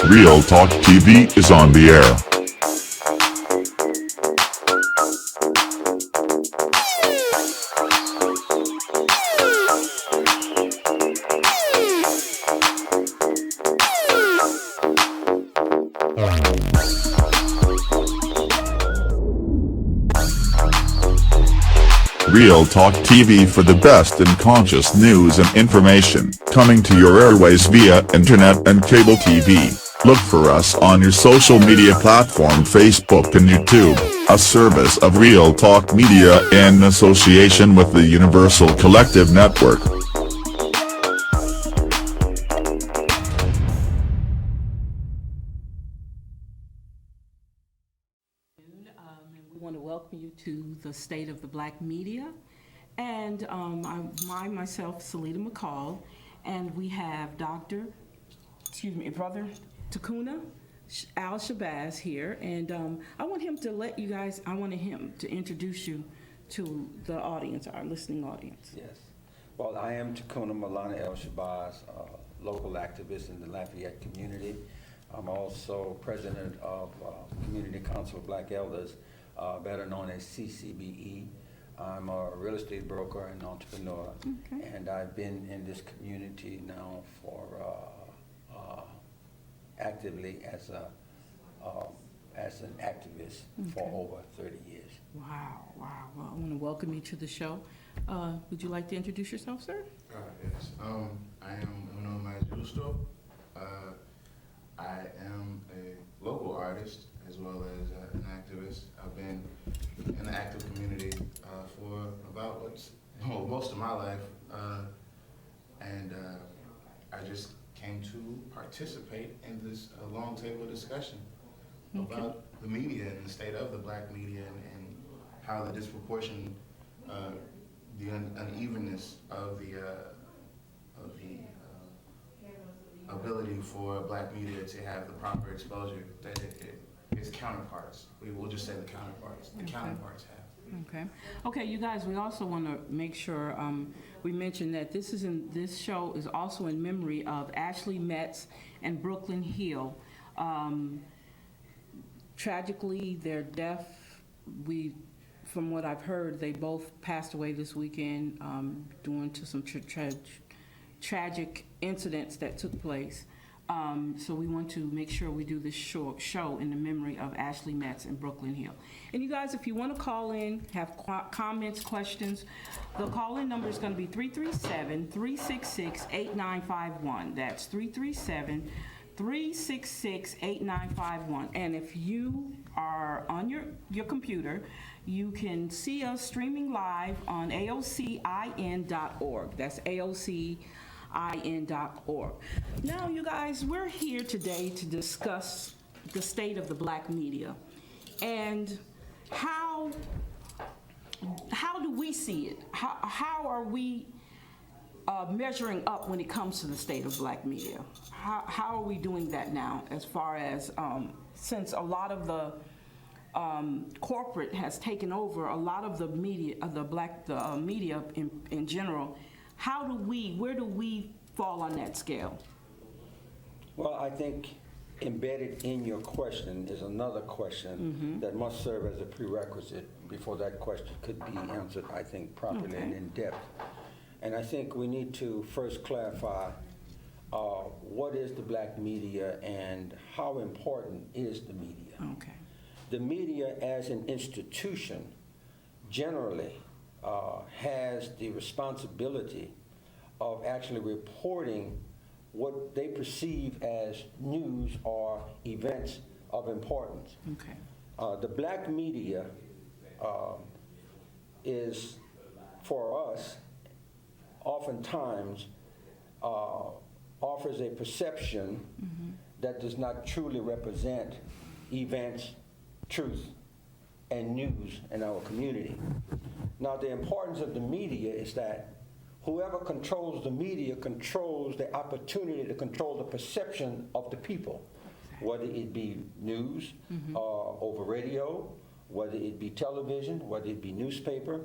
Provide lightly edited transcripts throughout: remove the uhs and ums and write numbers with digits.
Real Talk TV is on the air. Real Talk TV for the best in conscious news and information, coming to your airways via internet and cable TV. Look for us on your social media platform Facebook and YouTube, a service of Real Talk Media in association with the Universal Collective Network. We want to welcome you to the State of the Black Media, and I'm myself, Salita McCall, and we have Brother Takuna Al-Shabazz here, and I wanted him to introduce you to the audience, our listening audience. Yes. Well, I am Takuna Malana Al-Shabazz, local activist in the Lafayette community. I'm also president of Community Council of Black Elders, better known as CCBE. I'm a real estate broker and entrepreneur, and I've been in this community now for actively as an activist for over 30 years. Wow. Well, I want to welcome you to the show. Would you like to introduce yourself, sir? Yes. I am Uno Majusto. I am a local artist as well as an activist. I've been in the active community for about most of my life, and I just came to participate in this long table discussion about the media and the state of the black media and how the disproportion, the unevenness of the ability for black media to have the proper exposure that its counterparts, we will just say the counterparts have. Okay, you guys, we also want to make sure we mention that this show is also in memory of Ashley Metz and Brooklyn Hill. Tragically, their death, from what I've heard, they both passed away this weekend due to some tragic incidents that took place. So we want to make sure we do this show in the memory of Ashley Metz and Brooklyn Hill. And you guys, if you want to call in, have comments, questions, the call-in number is going to be 337-366-8951. That's 337-366-8951. And if you are on your computer, you can see us streaming live on AOCIN.org. That's AOCIN.org. Now, you guys, we're here today to discuss the state of the black media and how do we see it? How are we measuring up when it comes to the state of black media? How are we doing that now, as far as since a lot of the corporate has taken over a lot of the media, media in general? Where do we fall on that scale? Well, I think embedded in your question is another question that must serve as a prerequisite before that question could be answered, I think, properly and in depth. And I think we need to first clarify what is the black media and how important is the media. Okay. The media as an institution generally has the responsibility of actually reporting what they perceive as news or events of importance. Okay. The black media is, for us, oftentimes offers a perception that does not truly represent events, truth, and news in our community. Now, the importance of the media is that whoever controls the media controls the opportunity to control the perception of the people, whether it be news over radio, whether it be television, whether it be newspaper.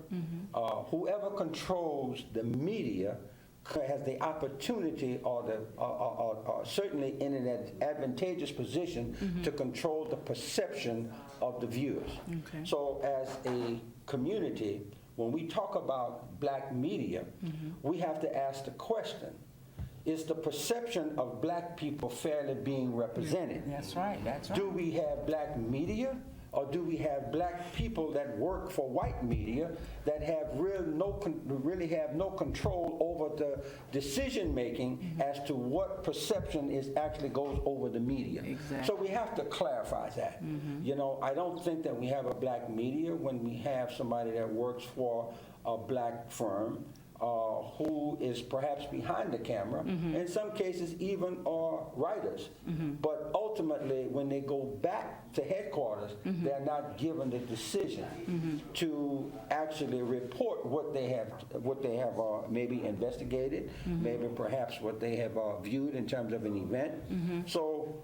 Whoever controls the media has the opportunity or certainly in an advantageous position to control the perception of the viewers. Okay. So as a community, when we talk about black media, we have to ask the question, is the perception of black people fairly being represented? That's right, that's right. Do we have black media, or do we have black people that work for white media that have really have no control over the decision making as to what perception is actually goes over the media? Exactly. So we have to clarify that. You know, I don't think that we have a black media when we have somebody that works for a black firm who is perhaps behind the camera, in some cases even are writers. But ultimately, when they go back to headquarters, they're not given the decision to actually report what they have maybe investigated, maybe perhaps what they have viewed in terms of an event. So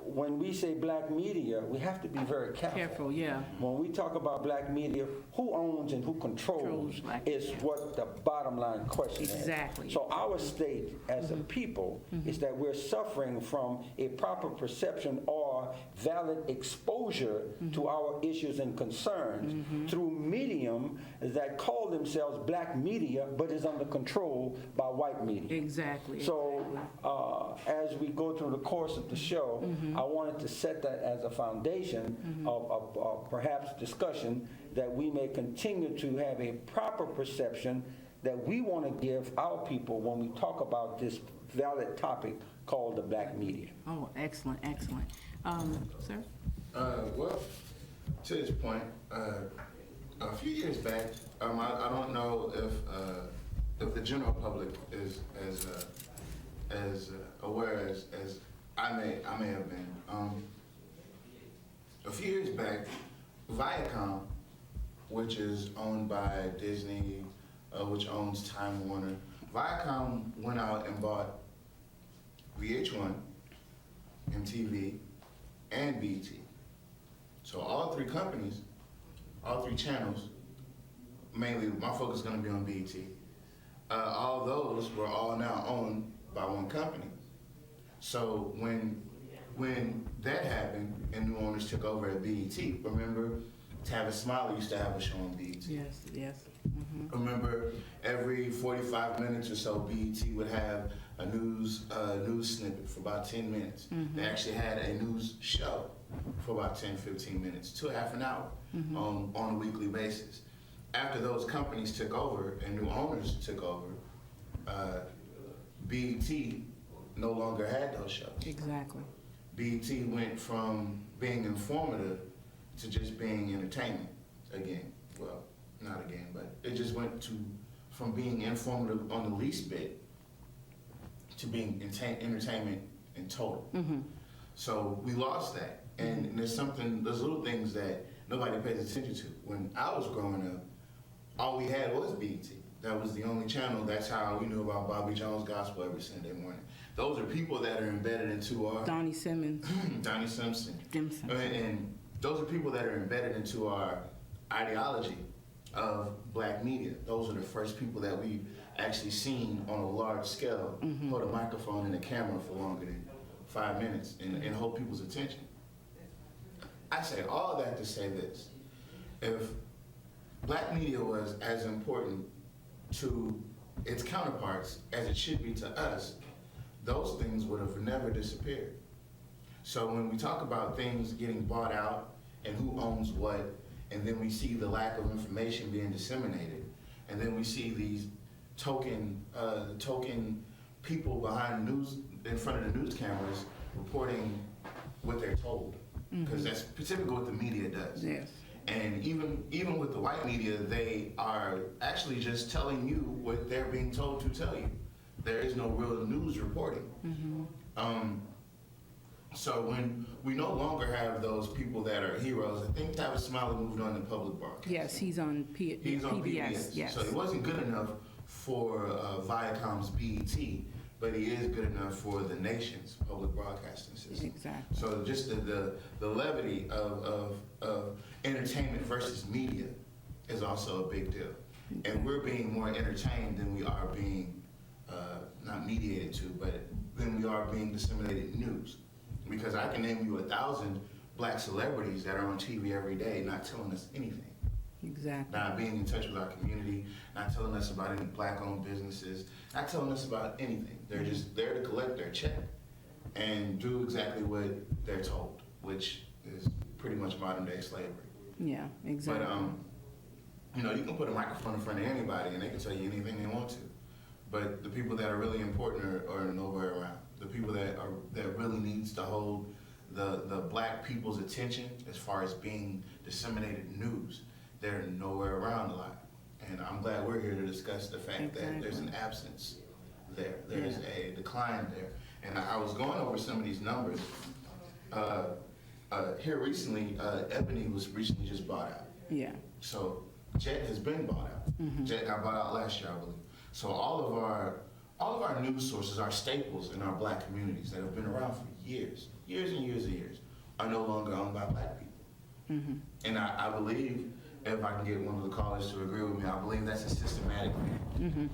when we say black media, we have to be very careful. Careful, yeah. When we talk about black media, who owns and who controls Black is what the bottom line question Exactly. is. So our state as a people is that we're suffering from a proper perception or valid exposure to our issues and concerns through medium that call themselves black media but is under control by white media. Exactly. So as we go through the course of the show, I wanted to set that as a foundation of perhaps discussion that we may continue to have a proper perception that we want to give our people when we talk about this valid topic called the black media. Oh, excellent, excellent. Sir? Well, to this point, a few years back, I don't know if the general public is as aware as I may have been. A few years back, Viacom, which is owned by Disney, which owns Time Warner, Viacom went out and bought VH1, MTV, and BET. So all three companies, all three channels, mainly my focus is going to be on BET. All those were all now owned by one company. So when that happened and new owners took over at BET, remember Tavis Smiley used to have a show on BET. Yes, yes. Remember every 45 minutes or so BET would have a news snippet for about 10 minutes. They actually had a news show for about 10, 15 minutes to half an hour on a weekly basis. After those companies took over and new owners took over, BET no longer had those shows. Exactly. BET went from being informative to just being entertainment again. Well, not again, but it just went from being informative on the least bit to being entertainment in total. So we lost that. And there's little things that nobody pays attention to. When I was growing up, all we had was BET. That was the only channel. That's how we knew about Bobby Jones Gospel every Sunday morning. Those are people that are embedded into our... Donnie Simmons. Donnie Simpson. Dimson. And those are people that are embedded into our ideology of black media. Those are the first people that we've actually seen on a large scale hold a microphone and a camera for longer than 5 minutes and hold people's attention. I say all that to say this. If black media was as important to its counterparts as it should be to us, those things would have never disappeared. So when we talk about things getting bought out and who owns what, and then we see the lack of information being disseminated, and then we see these token people behind news, in front of the news cameras, reporting what they're told, because that's typically what the media does. Yes. And even with the white media, they are actually just telling you what they're being told to tell you. There is no real news reporting. So when we no longer have those people that are heroes, I think Tavis Smiley moved on to public broadcast. Yes, he's on He's on PBS. Yes. So he wasn't good enough for Viacom's BET, but he is good enough for the nation's public broadcasting system. Exactly. So just the levity of entertainment versus media is also a big deal. And we're being more entertained than we are being not mediated to, but then we are being disseminated news. Because I can name you 1,000 black celebrities that are on TV every day not telling us anything. Exactly. Not being in touch with our community, not telling us about any black-owned businesses, not telling us about anything. They're just there to collect their check and do exactly what they're told, which is pretty much modern-day slavery. Yeah, exactly. But you can put a microphone in front of anybody and they can tell you anything they want to. But the people that are really important are nowhere around. The people that really needs to hold the black people's attention as far as being disseminated news, they're nowhere around a lot. And I'm glad we're here to discuss the fact that there's an absence there. There's a decline there. And I was going over some of these numbers. Here recently, Ebony was recently just bought out. Yeah. So Jet has been bought out. Jet got bought out last year, I believe. So all of our news sources, our staples in our black communities that have been around for years and years, are no longer owned by black people. And I believe, if I can get one of the callers to agree with me, I believe that's a systematic thing.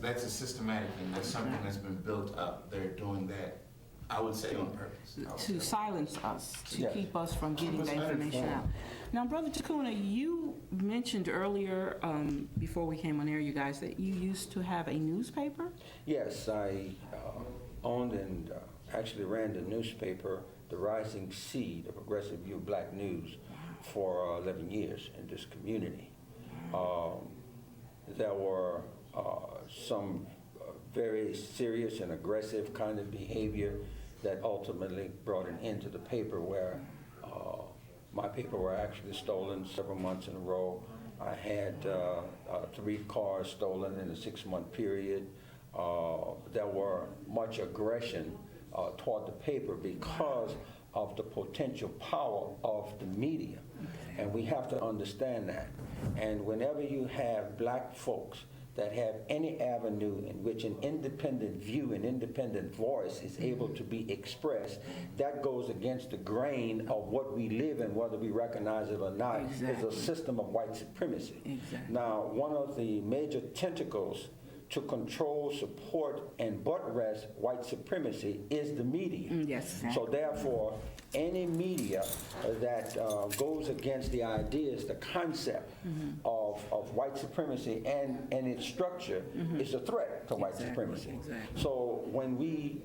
That's a systematic thing. That's something that's been built up. They're doing that, I would say, on purpose. To silence us, to Yeah. keep us from getting Keep us the information uninformed. out. Now, Brother Takuna, you mentioned earlier, before we came on air, you guys, that you used to have a newspaper? Yes, I owned and actually ran the newspaper, The Rising Seed, a progressive view of black news, for 11 years in this community. There were some very serious and aggressive kind of behavior that ultimately brought an end to the paper, where my paper were actually stolen several months in a row. I had 3 cars stolen in a 6-month period. There were much aggression toward the paper because of the potential power of the media. And we have to understand that. And whenever you have black folks that have any avenue in which an independent view, an independent voice is able to be expressed, that goes against the grain of what we live in, whether we recognize it or not, is a system of white supremacy. Now, one of the major tentacles to control, support, and butt rest white supremacy is the media. Yes. So therefore, any media that goes against the ideas, the concept of white supremacy and its structure is a threat to white supremacy. So when we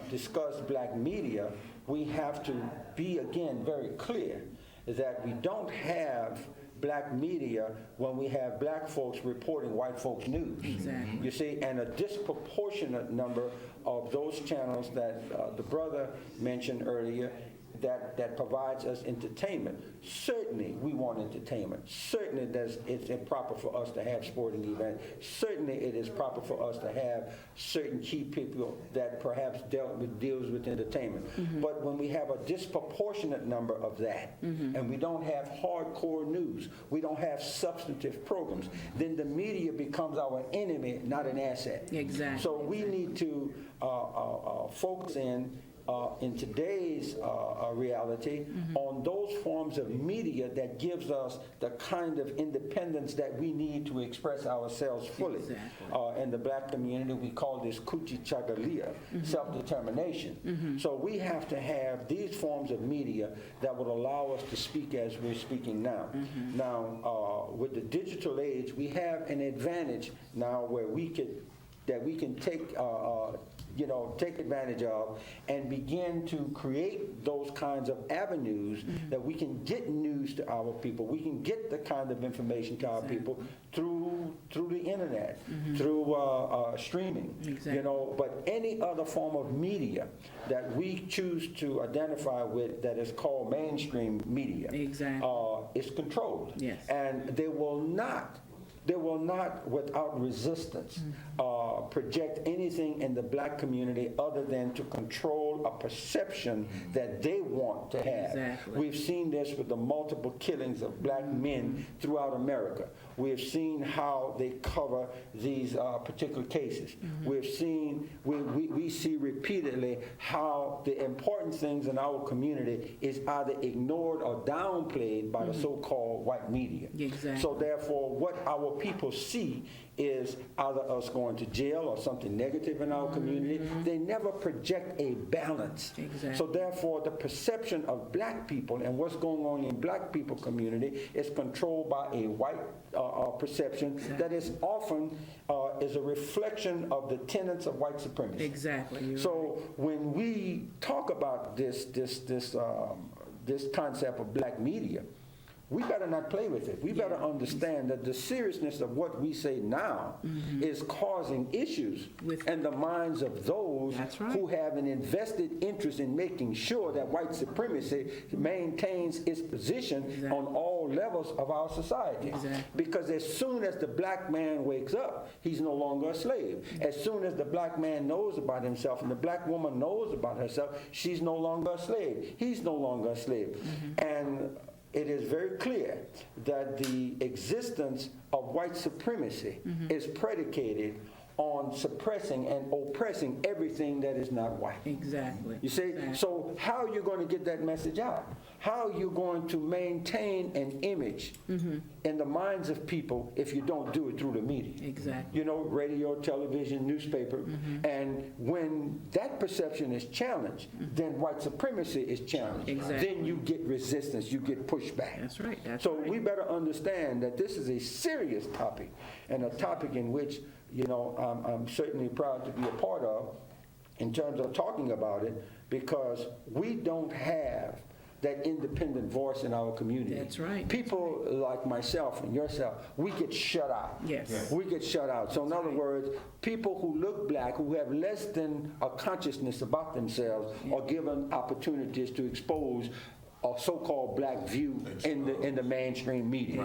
discuss black media, we have to be, again, very clear that we don't have black media when we have black folks reporting white folks' news. You see, and a disproportionate number of those channels that the brother mentioned earlier that provides us entertainment. Certainly we want entertainment. Certainly it's improper for us to have sporting events. Certainly it is proper for us to have certain key people that perhaps deals with entertainment. But when we have a disproportionate number of that, and we don't have hardcore news, we don't have substantive programs, then the media becomes our enemy, not an asset. So we need to focus in today's reality on those forms of media that gives us the kind of independence that we need to express ourselves fully. In the black community, we call this kuchi chagalia, self-determination. So we have to have these forms of media that would allow us to speak as we're speaking now. Now, with the digital age, we have an advantage now where we can take take advantage of and begin to create those kinds of avenues that we can get news to our people. We can get the kind of information to our people through the internet, through streaming. But any other form of media that we choose to identify with that is called mainstream media is controlled. And they will not, without resistance, project anything in the black community other than to control a perception that they want to have. We've seen this with the multiple killings of black men throughout America. We've seen how they cover these particular cases. We've seen, we see repeatedly how the important things in our community is either ignored or downplayed by the so-called white media. So therefore, what our people see is either us going to jail or something negative in our community. They never project a balance. Exactly. So therefore, the perception of black people and what's going on in black people community is controlled by a white perception that is often is a reflection of the tenets of white supremacy. Exactly. So when we talk about this concept of black media, we better not play with it. We better understand that the seriousness of what we say now is causing issues in the minds of those who have an invested interest in making sure that white supremacy maintains its position on all levels of our society. Because as soon as the black man wakes up, he's no longer a slave. As soon as the black man knows about himself and the black woman knows about herself, she's no longer a slave. He's no longer a slave. And it is very clear that the existence of white supremacy is predicated on suppressing and oppressing everything that is not white. Exactly. You see? So how are you going to get that message out? How are you going to maintain an image in the minds of people if you don't do it through the media? Exactly. You know, radio, television, newspaper. And when that perception is challenged, then white supremacy is challenged. Then you get resistance, you get pushback. That's right. So we better understand that this is a serious topic, and a topic in which, you know, I'm certainly proud to be a part of in terms of talking about it, because we don't have that independent voice in our community. That's right. People like myself and yourself, we get shut out. Yes. We get shut out. So in other words, people who look black, who have less than a consciousness about themselves, are given opportunities to expose a so-called black view in the mainstream media.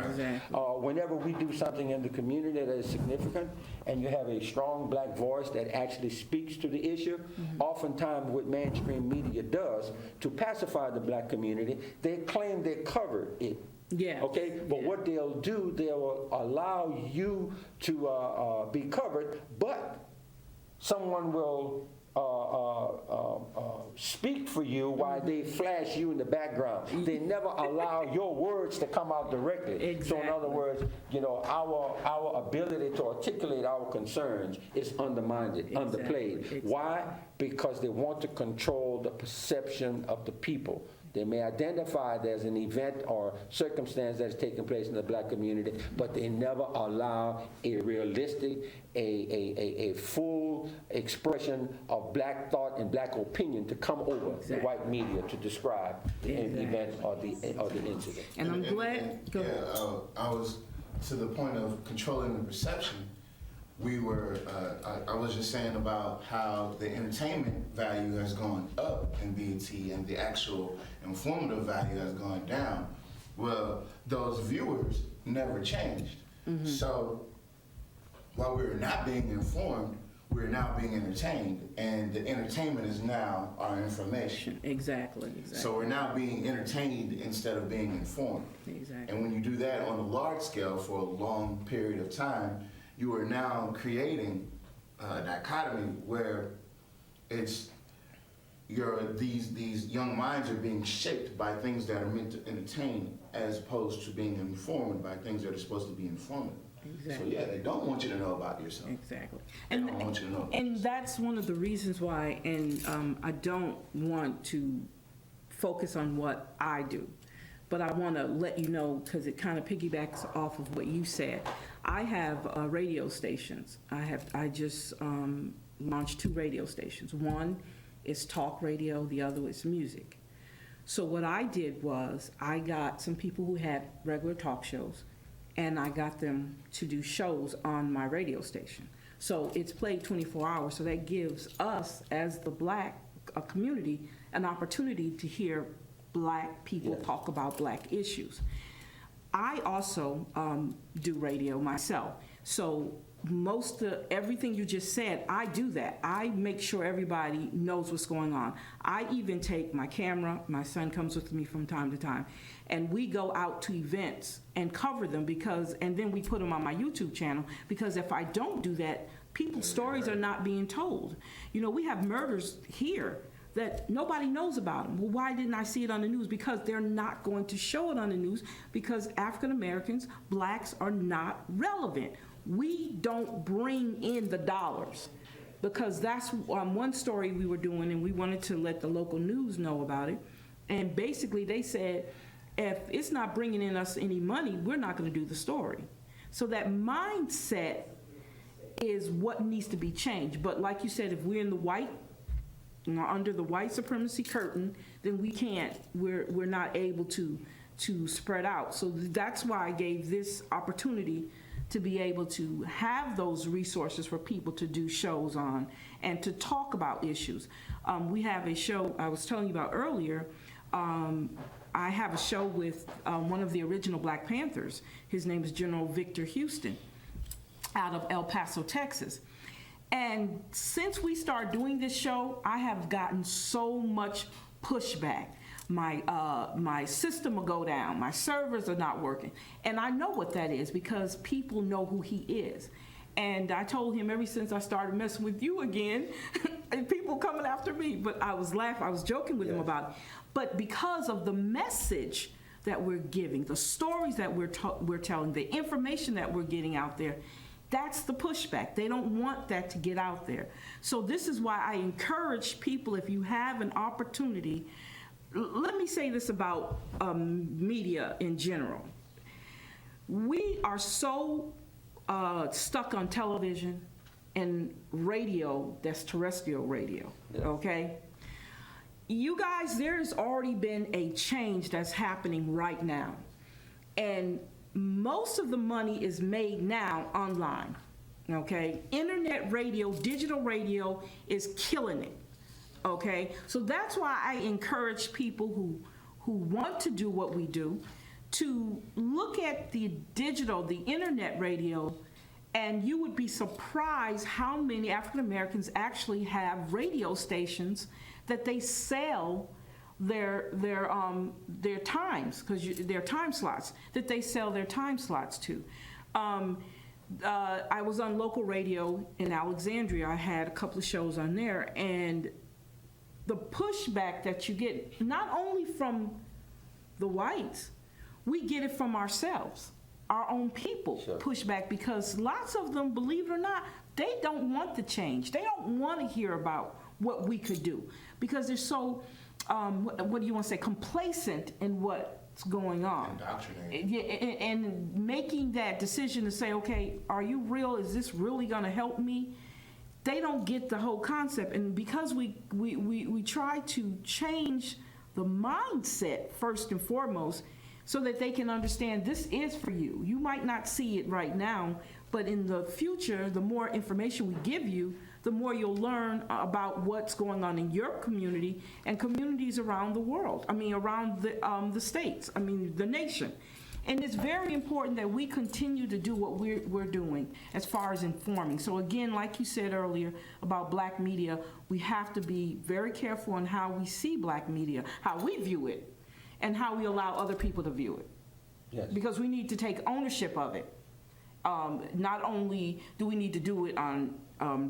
Whenever we do something in the community that is significant, and you have a strong black voice that actually speaks to the issue, oftentimes what mainstream media does to pacify the black community, they claim they covered it. Okay, but what they'll do, they'll allow you to be covered, but someone will speak for you while they flash you in the background. They never allow your words to come out directly. So in other words, you know, our ability to articulate our concerns is undermined, underplayed. Why? Because they want to control the perception of the people. They may identify there's an event or circumstance that's taking place in the black community, but they never allow a realistic, a full expression of black thought and black opinion to come over the white media to describe an event or the incident. And I'm glad. I was to the point of controlling the perception. We were, I was just saying about how the entertainment value has gone up in BET and the actual informative value has gone down. Well, those viewers never changed. So while we're not being informed, we're now being entertained, and the entertainment is now our information. Exactly. So we're now being entertained instead of being informed. And when you do that on a large scale for a long period of time, you are now creating a dichotomy where it's these young minds are being shaped by things that are meant to entertain, as opposed to being informed by things that are supposed to be informative. So yeah, they don't want you to know about yourself. They don't want you to know about yourself. That's one of the reasons why, and I don't want to focus on what I do, but I want to let you know, because it kind of piggybacks off of what you said. I have radio stations. I just launched 2 radio stations. One is talk radio, the other is music. So what I did was I got some people who had regular talk shows, and I got them to do shows on my radio station. So it's played 24 hours, so that gives us, as the black community, an opportunity to hear black people talk about black issues. I also do radio myself. So most of everything you just said, I do that. I make sure everybody knows what's going on. I even take my camera, my son comes with me from time to time, and we go out to events and cover them, and then we put them on my YouTube channel, because if I don't do that, people's stories are not being told. You know, we have murders here that nobody knows about them. Well, why didn't I see it on the news? Because they're not going to show it on the news, because African Americans, blacks, are not relevant. we don't bring in the dollars. Because that's one story we were doing, and we wanted to let the local news know about it. And basically they said, if it's not bringing in us any money, we're not going to do the story. So that mindset is what needs to be changed. But like you said, if we're in the white, under the white supremacy curtain, then we can't, we're not able to spread out. So that's why I gave this opportunity to be able to have those resources for people to do shows on and to talk about issues. We have a show I was telling you about earlier. I have a show with one of the original Black Panthers. His name is General Victor Houston out of El Paso, Texas. And since we started doing this show, I have gotten so much pushback. My system will go down, my servers are not working. And I know what that is because people know who he is. And I told him ever since I started messing with you again, and people coming after me, but I was laughing, I was joking with him about it. But because of the message that we're giving, the stories that we're telling, the information that we're getting out there, that's the pushback. They don't want that to get out there. So this is why I encourage people, if you have an opportunity. Let me say this about media in general. We are so stuck on television and radio, that's terrestrial radio, okay? You guys, there's already been a change that's happening right now. And most of the money is made now online, okay? Internet radio, digital radio is killing it. Okay, so that's why I encourage people who want to do what we do to look at the digital, the internet radio, and you would be surprised how many African Americans actually have radio stations that they sell their times, because their time slots, that they sell their time slots to. I was on local radio in Alexandria. I had a couple of shows on there, and the pushback that you get, not only from the whites, we get it from ourselves, our own people. Sure. Pushback, because lots of them, believe it or not, they don't want the change. They don't want to hear about what we could do because they're so, what do you want to say, complacent in what's going on. Indoctrinated. And making that decision to say, okay, are you real? Is this really going to help me? They don't get the whole concept, and because we try to change the mindset first and foremost so that they can understand this is for you. You might not see it right now, but in the future, the more information we give you, the more you'll learn about what's going on in your community and communities around the world. I mean, around the states, I mean, the nation. And it's very important that we continue to do what we're doing as far as informing. So again, like you said earlier about Black media, we have to be very careful on how we see Black media, how we view it, and how we allow other people to view it. Yes. Because we need to take ownership of it. Not only do we need to do it on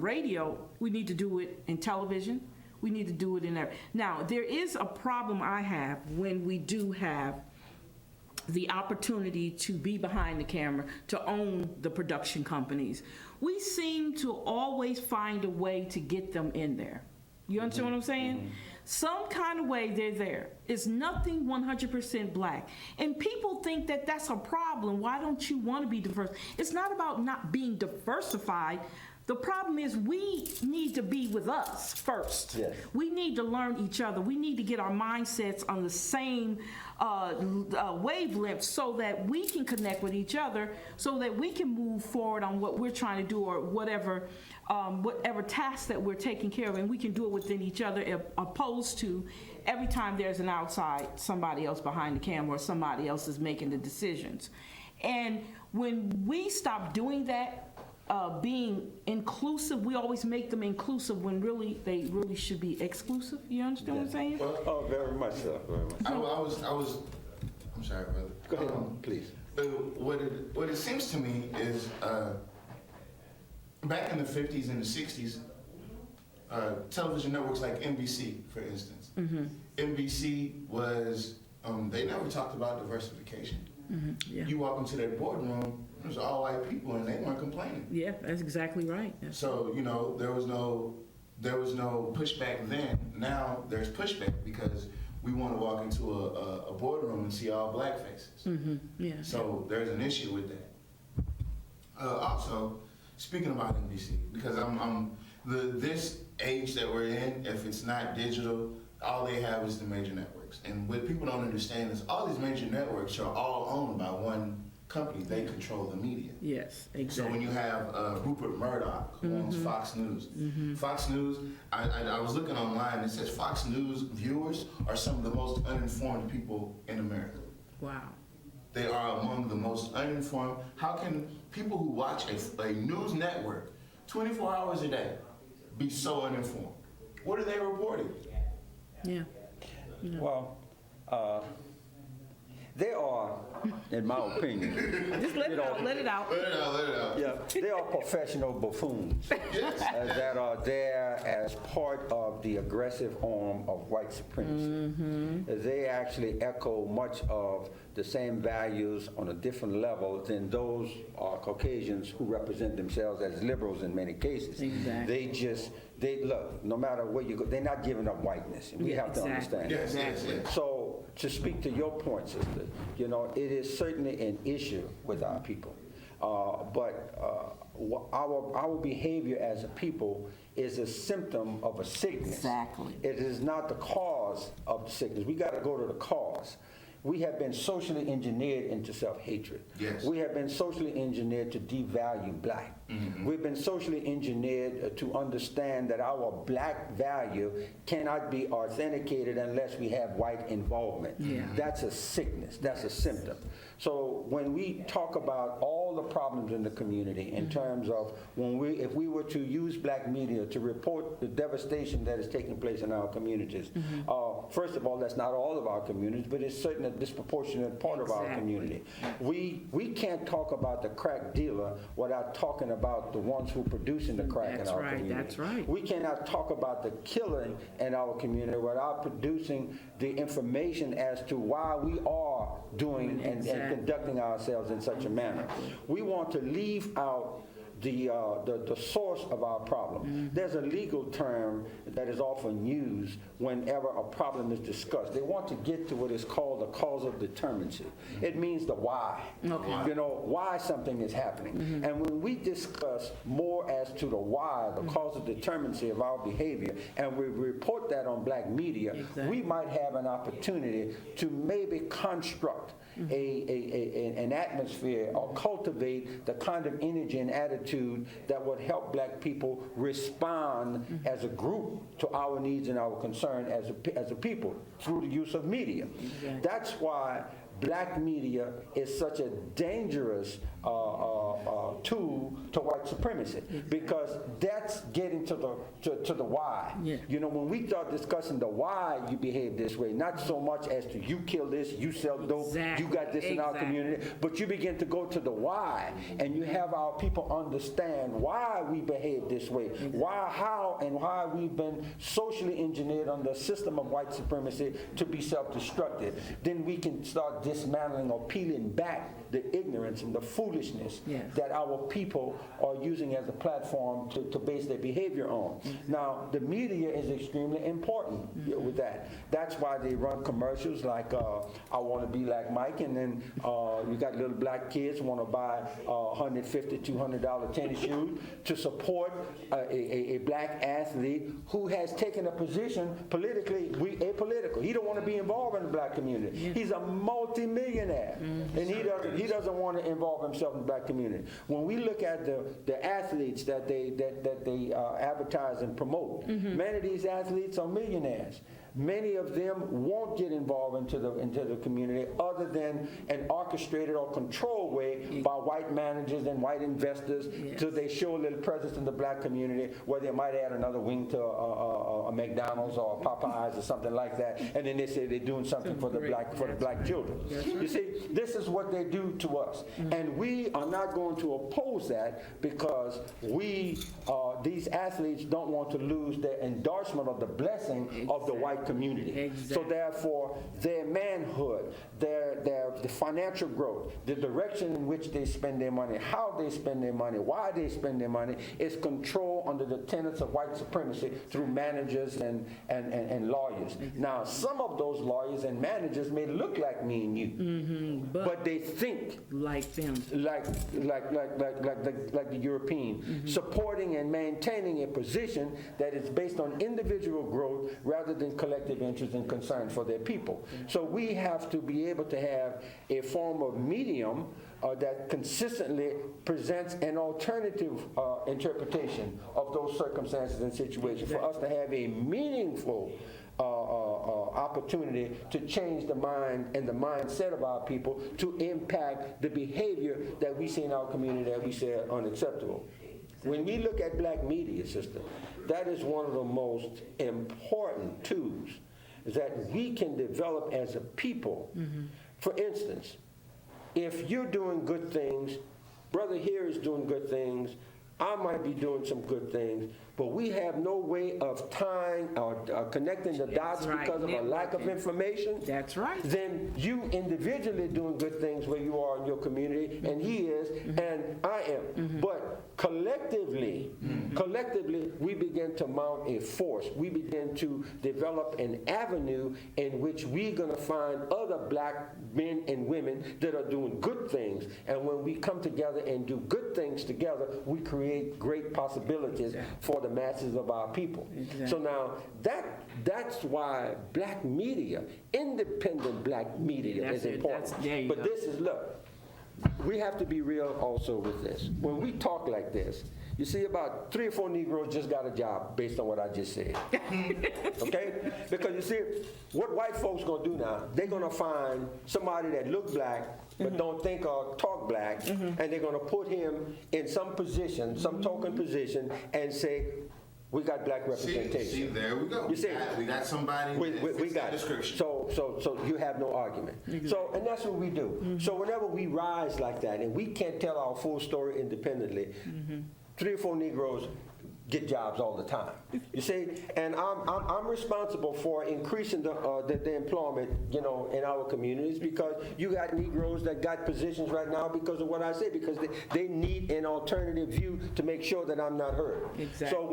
radio, we need to do it in television. We need to do it in there. Now, there is a problem I have when we do have the opportunity to be behind the camera, to own the production companies. We seem to always find a way to get them in there. You understand what I'm saying? Mm-hmm. Some kind of way they're there. It's nothing 100% Black. And people think that that's a problem. Why don't you want to be diverse? It's not about not being diversified. The problem is we need to be with us first. Yes. We need to learn each other. We need to get our mindsets on the same wavelength so that we can connect with each other, so that we can move forward on what we're trying to do or whatever task that we're taking care of, and we can do it within each other, opposed to every time there's an outside, somebody else behind the camera or somebody else is making the decisions. And when we stop doing that, being inclusive, we always make them inclusive when really they really should be exclusive. You understand what I'm saying? Well, oh, very much so. Very much. I'm sorry, brother. Go ahead, please. What it seems to me is back in the 50s and the 60s, television networks like NBC, for instance. Mm-hmm. NBC was, they never talked about diversification. Mm-hmm. Yeah. You walk into their boardroom, It was all white people, and they weren't complaining. Yeah, that's exactly right. So, you know, there was no pushback then. Now there's pushback because we want to walk into a boardroom and see all black faces. Yeah. So there's an issue with that. Also, speaking about NBC, because this age that we're in, if it's not digital, all they have is the major networks. And what people don't understand is all these major networks are all owned by one company. They control the media. Yes, exactly. So when you have Rupert Murdoch, who owns Fox News, Fox News, I was looking online, it says Fox News viewers are some of the most uninformed people in America. Wow. They are among the most uninformed. How can people who watch a news network 24 hours a day be so uninformed? What are they reporting? Yeah. Well, there are, in my opinion, Just let it out. Let it out. Let it out. yeah, there are professional buffoons that are there as part of the aggressive arm of white supremacy. They actually echo much of the same values on a different level than those Caucasians who represent themselves as liberals in many cases. Exactly. They look, no matter where you go, they're not giving up whiteness. And we have to understand that. Exactly. So to speak to your point, sister, you know, it is certainly an issue with our people. But our behavior as a people is a symptom of a sickness. Exactly. It is not the cause of the sickness. We got to go to the cause. We have been socially engineered into self-hatred. Yes. We have been socially engineered to devalue black. We've been socially engineered to understand that our black value cannot be authenticated unless we have white involvement. That's a sickness. That's a symptom. So when we talk about all the problems in the community in terms of if we were to use black media to report the devastation that is taking place in our communities, first of all, that's not all of our communities, but it's certainly a disproportionate part of our community. We can't talk about the crack dealer without talking about the ones who are producing the crack in our community. That's right. We cannot talk about the killing in our community without producing the information as to why we are doing and conducting ourselves in such a manner. We want to leave out the source of our problem. There's a legal term that is often used whenever a problem is discussed. They want to get to what is called the causal determinacy. It means the why. Okay. You know, why something is happening. And when we discuss more as to the why, the causal determinacy of our behavior, and we report that on black media, we might have an opportunity to maybe construct an atmosphere or cultivate the kind of energy and attitude that would help black people respond as a group to our needs and our concern as a people through the use of media. That's why black media is such a dangerous tool to white supremacy, because that's getting to the why. You know, when we start discussing the why you behave this way, not so much as to you kill this, you sell dope, you got this in our community, but you begin to go to the why, and you have our people understand why we behave this way, why, how, and why we've been socially engineered under a system of white supremacy to be self-destructive. Then we can start dismantling or peeling back the ignorance and the foolishness that our people are using as a platform to base their behavior on. Now, the media is extremely important with that. That's why they run commercials like I want to be like Mike, and then you got little black kids who want to buy $150, $200 tennis shoes to support a black athlete who has taken a position politically apolitical. He don't want to be involved in the black community. He's a multi-millionaire, and he doesn't want to involve himself in the black community. When we look at the athletes that they advertise and promote, many of these athletes are millionaires. Many of them won't get involved into the community other than an orchestrated or controlled way by white managers and white investors till they show a little presence in the black community, where they might add another wing to a McDonald's or a Popeyes or something like that, and then they say they're doing something for the black children. You see, this is what they do to us, and we are not going to oppose that, because we these athletes don't want to lose their endorsement of the blessing of the white community. Exactly. So therefore, their manhood, the financial growth, the direction in which they spend their money, how they spend their money, why they spend their money, is controlled under the tenets of white supremacy through managers and lawyers. Now, some of those lawyers and managers may look like me and you, but they think like them. like the European, supporting and maintaining a position that is based on individual growth rather than collective interest and concern for their people. So we have to be able to have a form of medium that consistently presents an alternative interpretation of those circumstances and situations for us to have a meaningful opportunity to change the mind and the mindset of our people to impact the behavior that we see in our community that we say are unacceptable. When we look at black media system, that is one of the most important tools that we can develop as a people. For instance, if you're doing good things, brother here is doing good things, I might be doing some good things, but we have no way of tying or connecting the dots because of a lack of information. That's right. Then you individually doing good things where you are in your community, and he is, and I am. But collectively, we begin to mount a force. We begin to develop an avenue in which we're going to find other black men and women that are doing good things. And when we come together and do good things together, we create great possibilities for the masses of our people. So now that's why black media, independent black media is important. But this is, look, we have to be real also with this. When we talk like this, you see about 3 or 4 Negroes just got a job based on what I just said. Okay? Because you see, what white folks gonna do now, they're gonna find somebody that look black but don't think or talk black, and they're gonna put him in some position, some token position, and say, we got black representation. See, there we go. You see, we got somebody we got that description. So you have no argument. So, and that's what we do. So whenever we rise like that, and we can't tell our full story independently, 3 or 4 Negroes get jobs all the time. You see, and I'm responsible for increasing the employment, you know, in our communities, because you got Negroes that got positions right now because of what I say, because they need an alternative view to make sure that I'm not heard. Exactly. So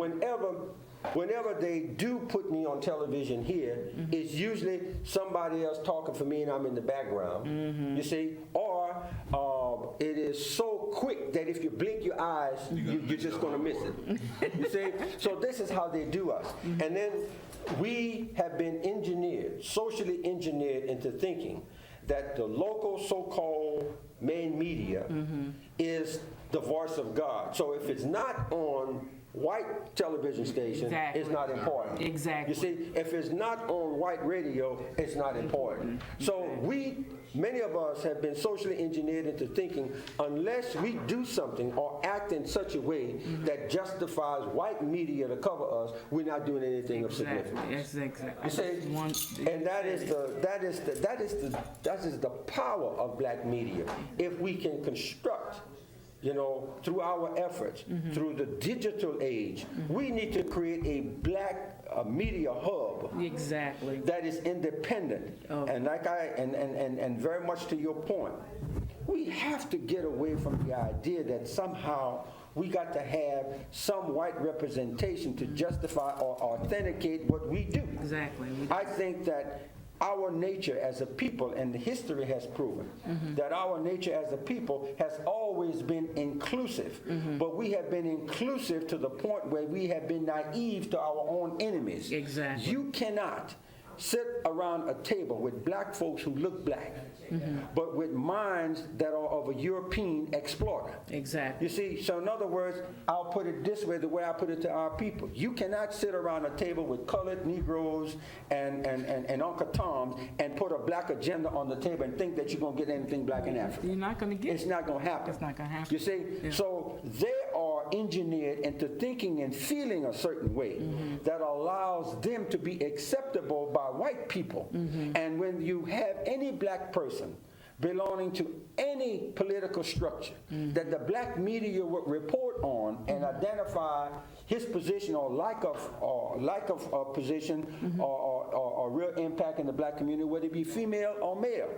whenever they do put me on television here, it's usually somebody else talking for me and I'm in the background, you see, or it is so quick that if you blink your eyes, you're just going to miss it. You see? So this is how they do us. And then we have been engineered, socially engineered into thinking that the local so-called main media is the voice of God. So if it's not on white television station, it's not important. Exactly. You see, if it's not on white radio, it's not important. So many of us have been socially engineered into thinking unless we do something or act in such a way that justifies white media to cover us, we're not doing anything of significance. That's exactly. You see, and that is the power of black media. If we can construct, you know, through our efforts, through the digital age, we need to create a black media hub that is independent. And like and very much to your point, we have to get away from the idea that somehow we got to have some white representation to justify or authenticate what we do. Exactly. I think that our nature as a people, and history has proven, that our nature as a people has always been inclusive. But we have been inclusive to the point where we have been naive to our own enemies. Exactly. You cannot sit around a table with black folks who look black, but with minds that are of a European explorer. Exactly. You see, so in other words, I'll put it this way, the way I put it to our people. You cannot sit around a table with colored Negroes and Uncle Toms and put a black agenda on the table and think that you're going to get anything black in Africa. You're not going to get it. It's not going to happen. It's not going to happen. You see, so they are engineered into thinking and feeling a certain way that allows them to be acceptable by white people. And when you have any black person belonging to any political structure that the black media would report on and identify his position or lack of a position or real impact in the black community, whether it be female or male,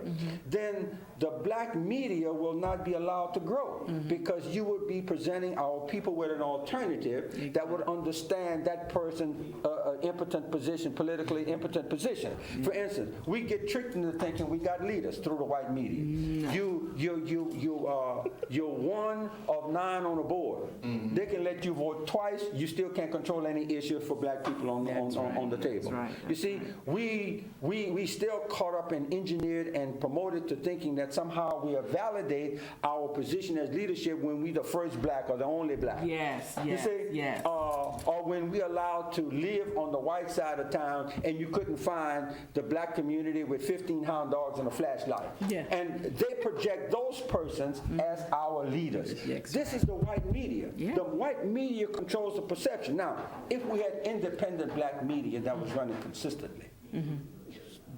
then the black media will not be allowed to grow because you would be presenting our people with an alternative that would understand that person's impotent position, politically impotent position. For instance, we get tricked into thinking we got leaders through the white media. You're one of 9 on the board. They can let you vote twice. You still can't control any issue for black people on the table. Right. You see, we still caught up and engineered and promoted to thinking that somehow we validate our position as leadership when we the first black or the only black. Yes, You yes, see? yes. Or when we allowed to live on the white side of town and you couldn't find the black community with 15 hound dogs and a flashlight. Yeah. And they project those persons as our leaders. Yes. This is the white media. Yeah. The white media controls the perception. Now, if we had independent black media that was running consistently,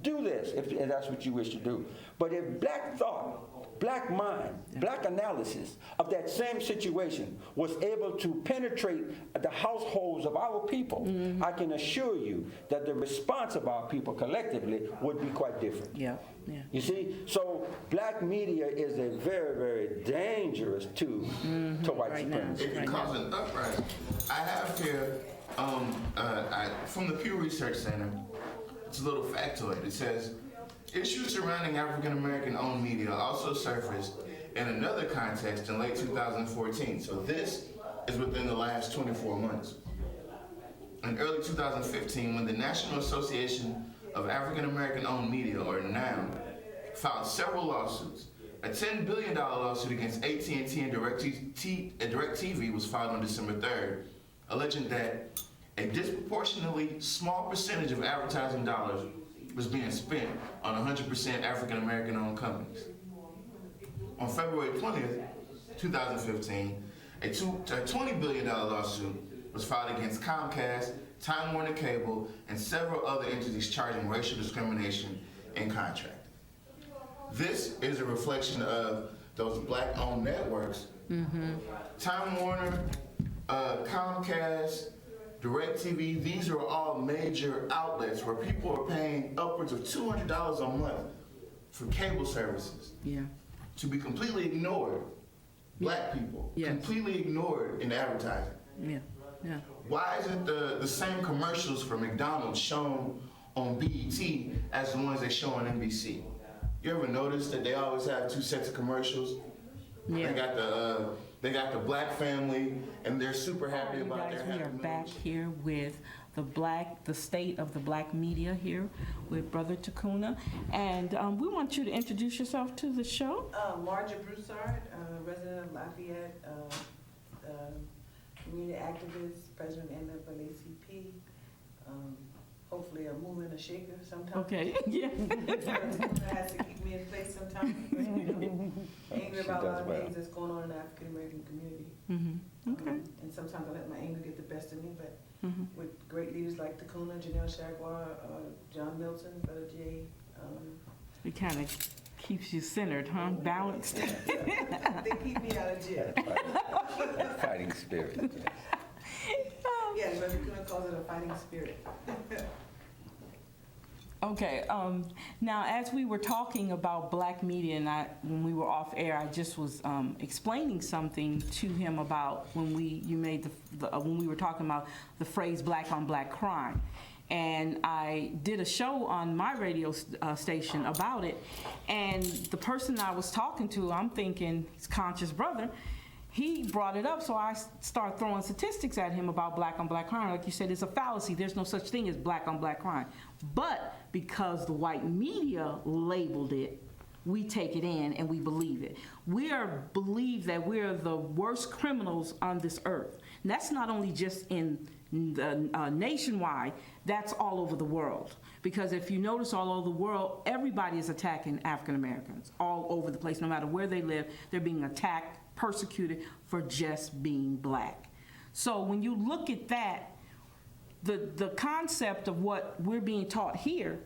do this if that's what you wish to do. But if black thought, black mind, black analysis of that same situation was able to penetrate the households of our people, I can assure you that the response of our people collectively would be quite different. Yeah, yeah. You see, so black media is a very, very dangerous tool to white Right now. supremacy. It can cause an uprising. I have here, from the Pew Research Center, it's a little factoid. It says, issues surrounding African American owned media also surfaced in another context in late 2014. So this is within the last 24 months. In early 2015, when the National Association of African American Owned Media, or NAM, filed several lawsuits. A $10 billion lawsuit against AT&T and DirecTV was filed on December 3rd, alleging that a disproportionately small percentage of advertising dollars was being spent on 100% African American owned companies. On February 20th, 2015, a $20 billion lawsuit was filed against Comcast, Time Warner Cable, and several other entities charging racial discrimination in contracting. This is a reflection of those black-owned networks. Time Warner, Comcast, DirecTV, these are all major outlets where people are paying upwards of $200 a month for cable services. Yeah. To be completely ignored, black people, Yes. completely ignored in advertising. Yeah, yeah. Why isn't the same commercials for McDonald's shown on BET as the ones they show on NBC? You ever notice that they always have 2 sets of commercials? Yeah. They got the black family, and they're super happy You about guys, their we are happy back meals. here with the state of the black media here with Brother Takuna. And we want you to introduce yourself to the show. Marja Broussard, resident of Lafayette, community activist, president of NAACP, hopefully a mover and a shaker sometimes. Okay, yeah. Has to keep me in place sometimes. Angry about a lot of things that's going on in the African American community. Okay. And sometimes I let my anger get the best of me, but with great leaders like Takuna, Janelle Shagwar, John Milton, Brother Jay. It kind of keeps you centered, huh? Balanced. They keep me out of jail. Fighting spirit. Yes, Brother Takuna calls it a fighting spirit. Okay, now as we were talking about black media, and when we were off air, I just was explaining something to him about when when we were talking about the phrase "black on black crime," and I did a show on my radio station about it, and the person I was talking to, I'm thinking he's Conscious Brother. He brought it up, so I started throwing statistics at him about black on black crime. Like you said, it's a fallacy. There's no such thing as black on black crime. But because the white media labeled it, we take it in and we believe it. We believe that we're the worst criminals on this earth. And that's not only just in the nationwide, that's all over the world. Because if you notice all over the world, everybody is attacking African Americans all over the place. No matter where they live, they're being attacked, persecuted for just being black. So when you look at that, the concept of what we're being taught here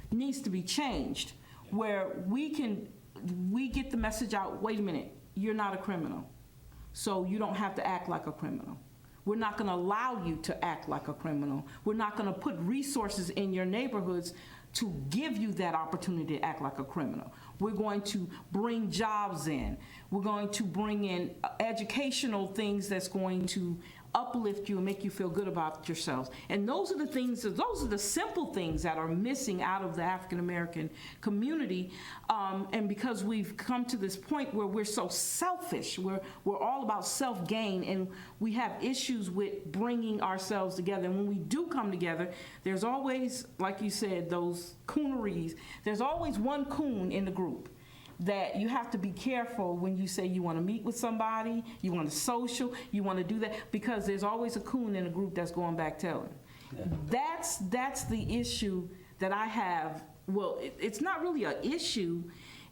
needs to be changed, where we can we get the message out, wait a minute, you're not a criminal, so you don't have to act like a criminal. We're not going to allow you to act like a criminal. We're not going to put resources in your neighborhoods to give you that opportunity to act like a criminal. We're going to bring jobs in. We're going to bring in educational things that's going to uplift you and make you feel good about yourselves. And those are the things, those are the simple things that are missing out of the African American community. And because we've come to this point where we're so selfish, we're all about self-gain, and we have issues with bringing ourselves together. And when we do come together, there's always, like you said, those cooneries. There's always one coon in the group that you have to be careful when you say you want to meet with somebody, you want to social, you want to do that, because there's always a coon in a group that's going back telling. Yeah. That's the issue that I have. Well, it's not really an issue.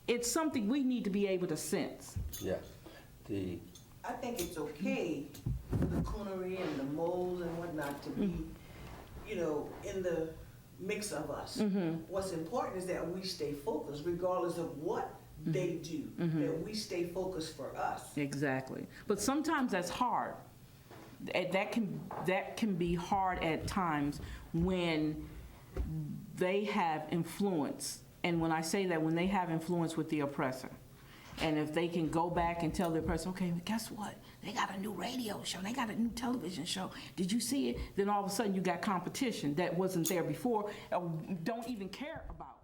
It's something we need to be able to sense. Yeah. I think it's okay for the coonery and the moles and whatnot to be, you know, in the mix of us. Mm-hmm. What's important is that we stay focused regardless of what they do, that we stay focused for us. Exactly. But sometimes that's hard. That can be hard at times when they have influence. And when I say that, when they have influence with the oppressor. And if they can go back and tell the oppressor, okay, guess what? They got a new radio show. They got a new television show. Did you see it? Then all of a sudden you got competition that wasn't there before, or don't even care about.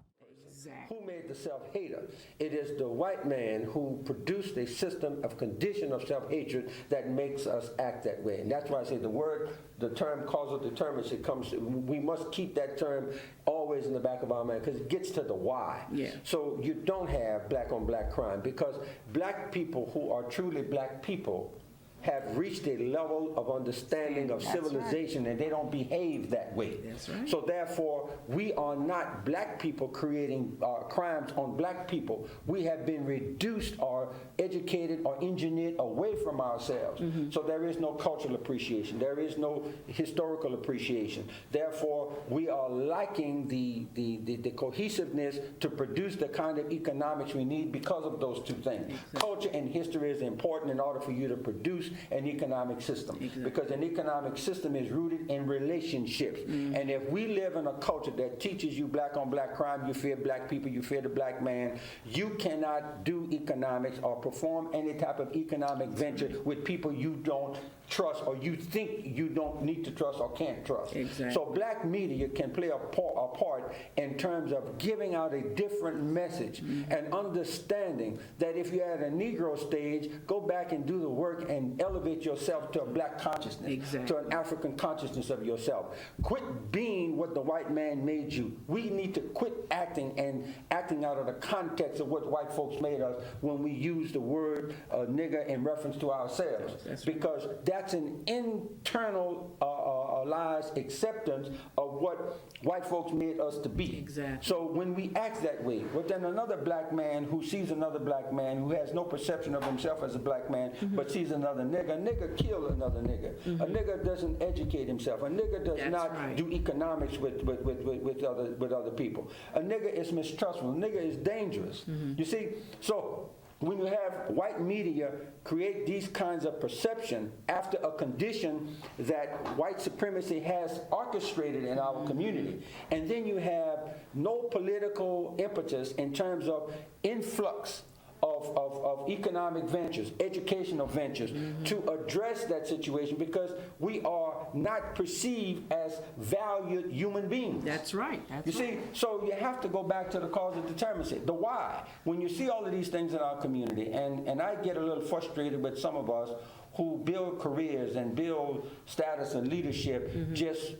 Exactly. Who made the self-hater? It is the white man who produced a system of condition of self-hatred that makes us act that way. And that's why I say the term causal determinacy comes, we must keep that term always in the back of our mind, because it gets to the why. Yeah. So you don't have black on black crime, because black people who are truly black people have reached a level of understanding of civilization, right, and they don't behave that way. That's right. So therefore, we are not black people creating crimes on black people. We have been reduced or educated or engineered away from ourselves. Mm-hmm. So there is no cultural appreciation. There is no historical appreciation. Therefore, we are lacking the cohesiveness to produce the kind of economics we need because of those two things. Exactly. Culture and history is important in order for you to produce an economic system. Exactly. Because an economic system is rooted in relationships. Mm-hmm. And if we live in a culture that teaches you black on black crime, you fear black people, you fear the black man, you cannot do economics or perform any type of economic venture with people you don't trust, or you think you don't need to trust or can't trust. Exactly. So black media can play a part in terms of giving out a different message, mm-hmm, and understanding that if you're at a Negro stage, go back and do the work and elevate yourself to a black consciousness, exactly, to an African consciousness of yourself. Quit being what the white man made you. We need to quit acting out of the context of what white folks made us when we use the word nigger in reference to ourselves. That's because that's an internalized acceptance of what white folks made us to be. Exactly. So when we act that way, well, then another black man who sees another black man who has no perception of himself as a black man, mm-hmm, but sees another nigger, a nigger kills another nigger. Mm-hmm. A nigger doesn't educate himself. A nigger does not do economics with other people. A nigger is mistrustful. A nigger is dangerous. Mm-hmm. You see, so when you have white media create these kinds of perception after a condition that white supremacy has orchestrated in our community, and then you have no political impetus in terms of influx of economic ventures, educational ventures, mm-hmm, to address that situation, because we are not perceived as valued human beings. That's right. You see, so you have to go back to the causal determinacy, the why. When you see all of these things in our community, and I get a little frustrated with some of us who build careers and build status and leadership, mm-hmm, just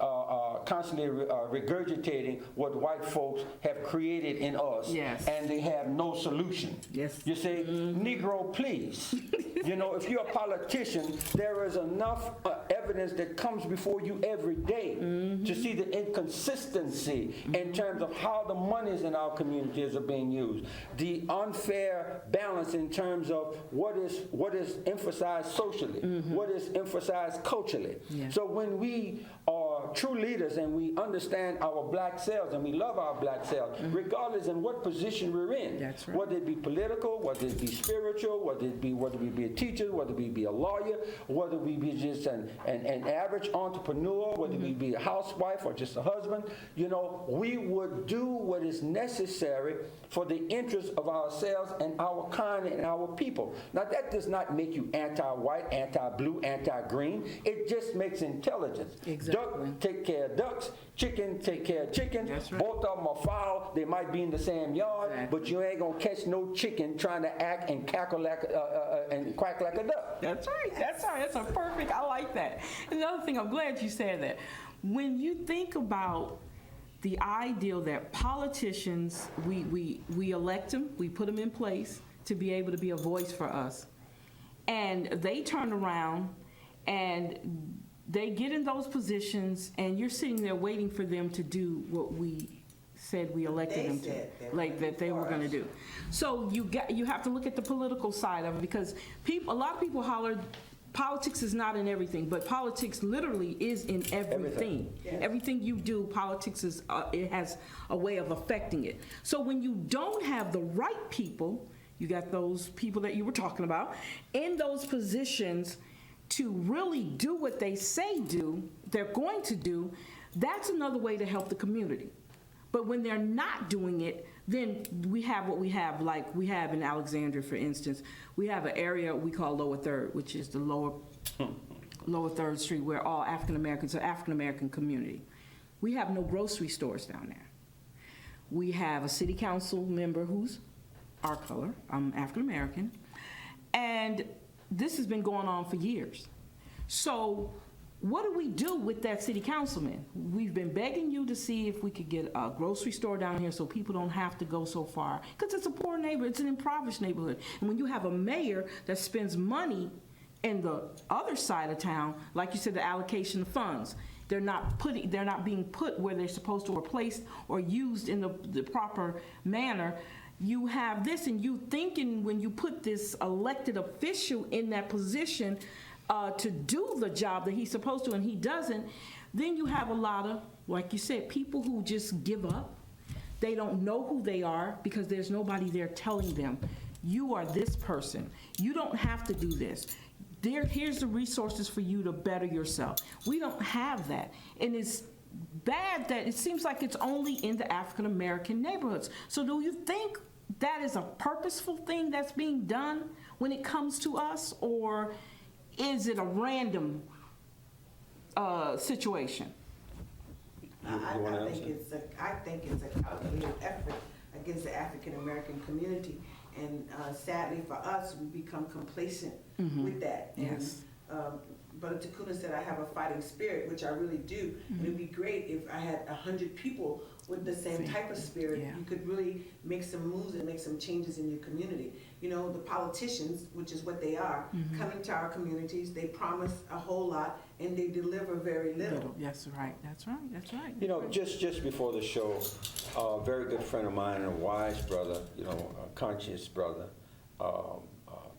constantly regurgitating what white folks have created in us, yes, and they have no solution. Yes. You say, mm-hmm, Negro, please. You know, if you're a politician, there is enough evidence that comes before you every day, mm-hmm, to see the inconsistency, mm-hmm, in terms of how the monies in our communities are being used, the unfair balance in terms of what is emphasized socially, mm-hmm, what is emphasized culturally. Yeah. So when we are true leaders and we understand our black selves and we love our black selves, regardless in what position we're in. That's right. Whether it be political, whether it be spiritual, whether we be a teacher, whether we be a lawyer, whether we be just an average entrepreneur, whether we be a housewife or just a husband, you know, we would do what is necessary for the interest of ourselves and our kind and our people. Now that does not make you anti-white, anti-blue, anti-green. It just makes intelligence. Exactly. Duck take care of ducks, chicken take care of chicken. That's right. Both of them are fowl. They might be in the same yard, Exactly. but you ain't gonna catch no chicken trying to act and cackle like and quack like a duck. That's right. That's right. That's a perfect. I like that. And the other thing, I'm glad you said that. When you think about the ideal that politicians, we elect them, we put them in place to be able to be a voice for us, and they turn around and they get in those positions, and you're sitting there waiting for them to do what we said we elected them to, like that they were going to do. So you have to look at the political side of it, because a lot of people holler, politics is not in everything, but politics literally is in everything. Yes. Everything you do, politics is it has a way of affecting it. So when you don't have the right people, you got those people that you were talking about in those positions to really do what they say they're going to do, that's another way to help the community. But when they're not doing it, then we have what we have, like we have in Alexandria, for instance. We have an area we call Lower Third, which is the Lower 3rd Street, where all African Americans are African American community. We have no grocery stores down there. We have a city council member who's our color, I'm African American, and this has been going on for years. So what do we do with that city councilman? We've been begging you to see if we could get a grocery store down here so people don't have to go so far, because it's a poor neighborhood, it's an impoverished neighborhood. And when you have a mayor that spends money in the other side of town, like you said, the allocation of funds, they're not being put where they're supposed to, or placed or used in the proper manner. You have this, and you thinking when you put this elected official in that position to do the job that he's supposed to, and he doesn't, then you have a lot of, like you said, people who just give up. They don't know who they are because there's nobody there telling them, you are this person. You don't have to do this. Here's the resources for you to better yourself. We don't have that. And it's bad that it seems like it's only in the African American neighborhoods. So do you think that is a purposeful thing that's being done when it comes to us, or is it a random situation? I think it's a calculated effort against the African American community, and sadly for us, we become complacent with that. Yes. And, Brother Takuna said, I have a fighting spirit, which I really do. And it'd be great if I had 100 people with the same type of spirit. Yeah. You could really make some moves and make some changes in your community. You know, the politicians, which is what they are, coming to our communities, they promise a whole lot and they deliver very little. That's right. That's right. That's right. You know, just before the show, a very good friend of mine, a wise brother, you know, a conscious brother,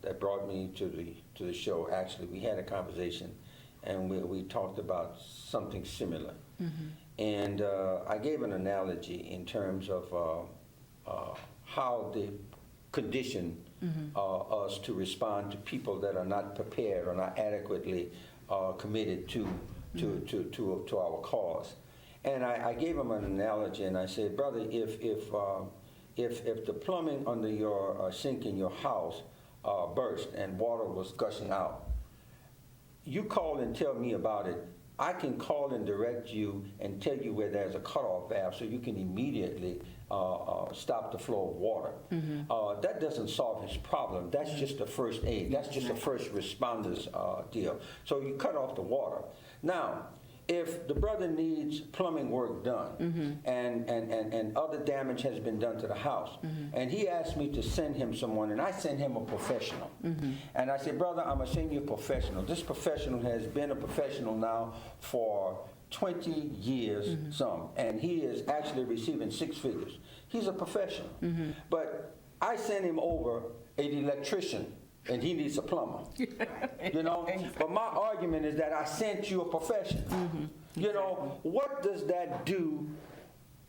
that brought me to the show. Actually, we had a conversation, and we talked about something similar. And I gave an analogy in terms of how they condition us to respond to people that are not prepared or not adequately committed to our cause. And I gave him an analogy, and I said, brother, if the plumbing under your sink in your house burst and water was gushing out, you call and tell me about it. I can call and direct you and tell you where there's a cutoff valve so you can immediately stop the flow of water. That doesn't solve his problem. That's just the first aid. That's just a first responders deal. So you cut off the water. Now, if the brother needs plumbing work done and other damage has been done to the house, and he asked me to send him someone, and I send him a professional. And I said, brother, I'm going to send you a professional. This professional has been a professional now for 20 years, and he is actually receiving 6 figures. He's a professional. But I sent him over an electrician, and he needs a plumber. You know? But my argument is that I sent you a professional. You know, what does that do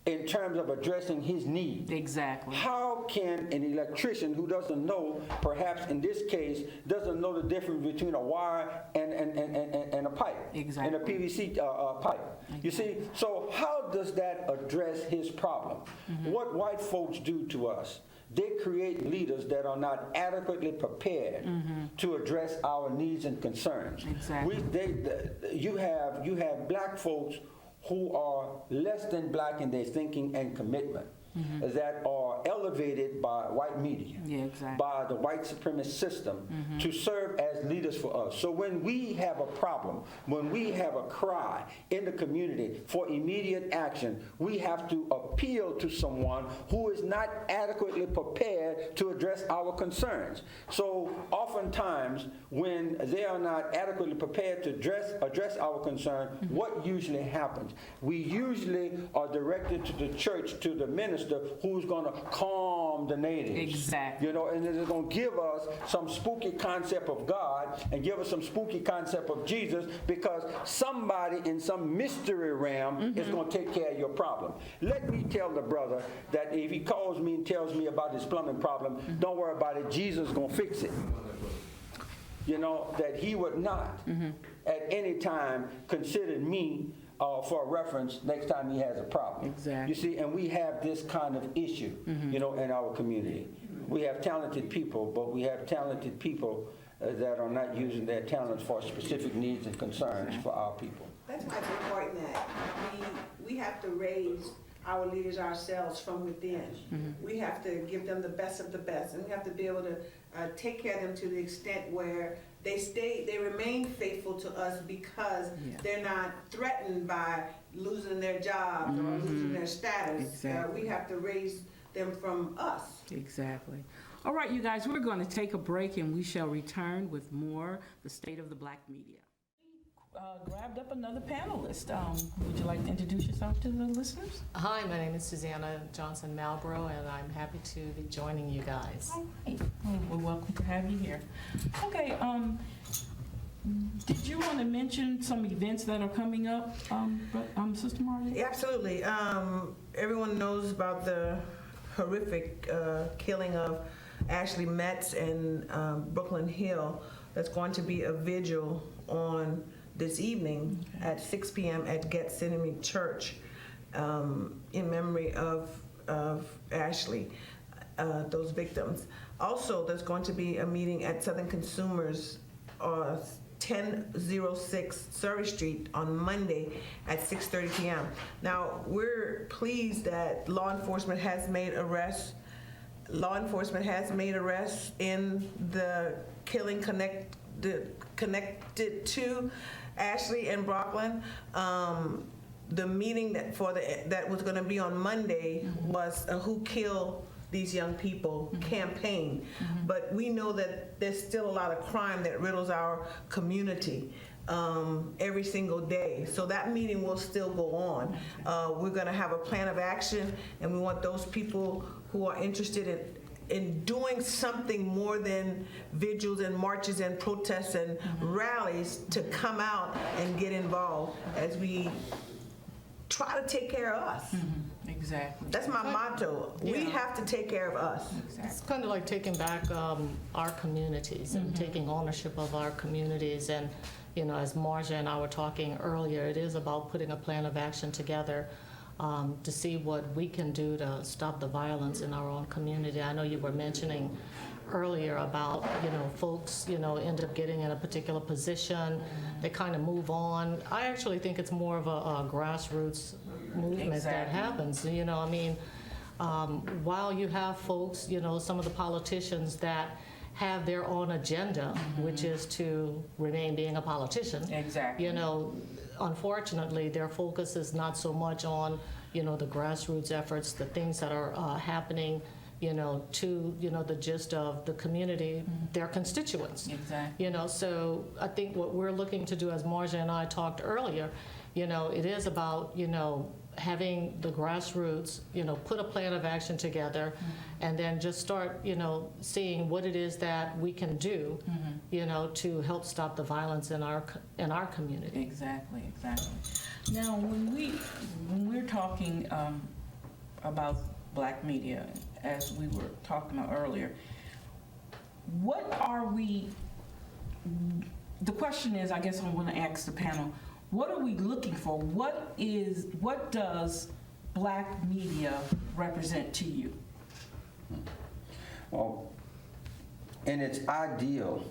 in terms of addressing his needs? Exactly. How can an electrician who doesn't know, perhaps in this case, doesn't know the difference between a wire and a pipe, Exactly. and a PVC pipe? You see, so how does that address his problem? What white folks do to us, they create leaders that are not adequately prepared to address our needs and concerns. Exactly. You have black folks who are less than black in their thinking and commitment, that are elevated by white media, by the white supremacist system, to serve as leaders for us. So when we have a problem, when we have a cry in the community for immediate action, we have to appeal to someone who is not adequately prepared to address our concerns. So oftentimes, when they are not adequately prepared to address our concern, what usually happens? We usually are directed to the church, to the minister, who's going to calm the natives. Exactly. You know, and they're going to give us some spooky concept of God and give us some spooky concept of Jesus, because somebody in some mystery realm is going to take care of your problem. Let me tell the brother that if he calls me and tells me about his plumbing problem, don't worry about it. Jesus is going to fix it. You know, that he would not at any time consider me for a reference next time he has a problem. Exactly. You see, and we have this kind of issue, you know, in our community. We have talented people, but we have talented people that are not using their talents for specific needs and concerns for our people. That's why it's important that we have to raise our leaders ourselves from within. We have to give them the best of the best, and we have to be able to take care of them to the extent where they remain faithful to us, because they're not threatened by losing their jobs or losing their status. Exactly. We have to raise them from us. Exactly. All right, you guys, we're going to take a break, and we shall return with more The State of the Black Media. Grabbed up another panelist. Would you like to introduce yourself to the listeners? Hi, my name is Susanna Johnson Malbrough, and I'm happy to be joining you guys. All right. We're welcome to have you here. Okay. Did you want to mention some events that are coming up, Sister Marty? Yeah, absolutely. Everyone knows about the horrific killing of Ashley Metz and Brooklyn Hill. That's going to be a vigil on this evening at 6 p.m. at Gethsemane Church in memory of Ashley, those victims. Also, there's going to be a meeting at Southern Consumers, 1006 Surrey Street on Monday at 6:30 p.m. Now, we're pleased that law enforcement has made arrests. Law enforcement has made arrests in the killing connected to Ashley and Brooklyn. The meeting that was going to be on Monday was a Who Killed These Young People campaign. But we know that there's still a lot of crime that riddles our community every single day. So that meeting will still go on. We're going to have a plan of action, and we want those people who are interested in doing something more than vigils and marches and protests and rallies to come out and get involved as we try to take care of us. Exactly. That's my motto. We have to take care of us. It's kind of like taking back our communities and taking ownership of our communities. And, you know, as Marja and I were talking earlier, it is about putting a plan of action together to see what we can do to stop the violence in our own community. I know you were mentioning earlier about, you know, folks, you know, end up getting in a particular position, they kind of move on. I actually think it's more of a grassroots movement that happens. You know, I mean, while you have folks, you know, some of the politicians that have their own agenda, which is to remain being a politician. Exactly. You know, unfortunately, their focus is not so much on, you know, the grassroots efforts, the things that are happening, you know, to, you know, the gist of the community, their constituents. Exactly. You know, so I think what we're looking to do, as Marja and I talked earlier, you know, it is about, you know, having the grassroots, put a plan of action together, and then just start, seeing what it is that we can do, to help stop the violence in our community. Exactly. Now, when we're talking about black media, as we were talking about earlier, the question is, I guess I want to ask the panel, what are we looking for? What does black media represent to you? Well, in its ideal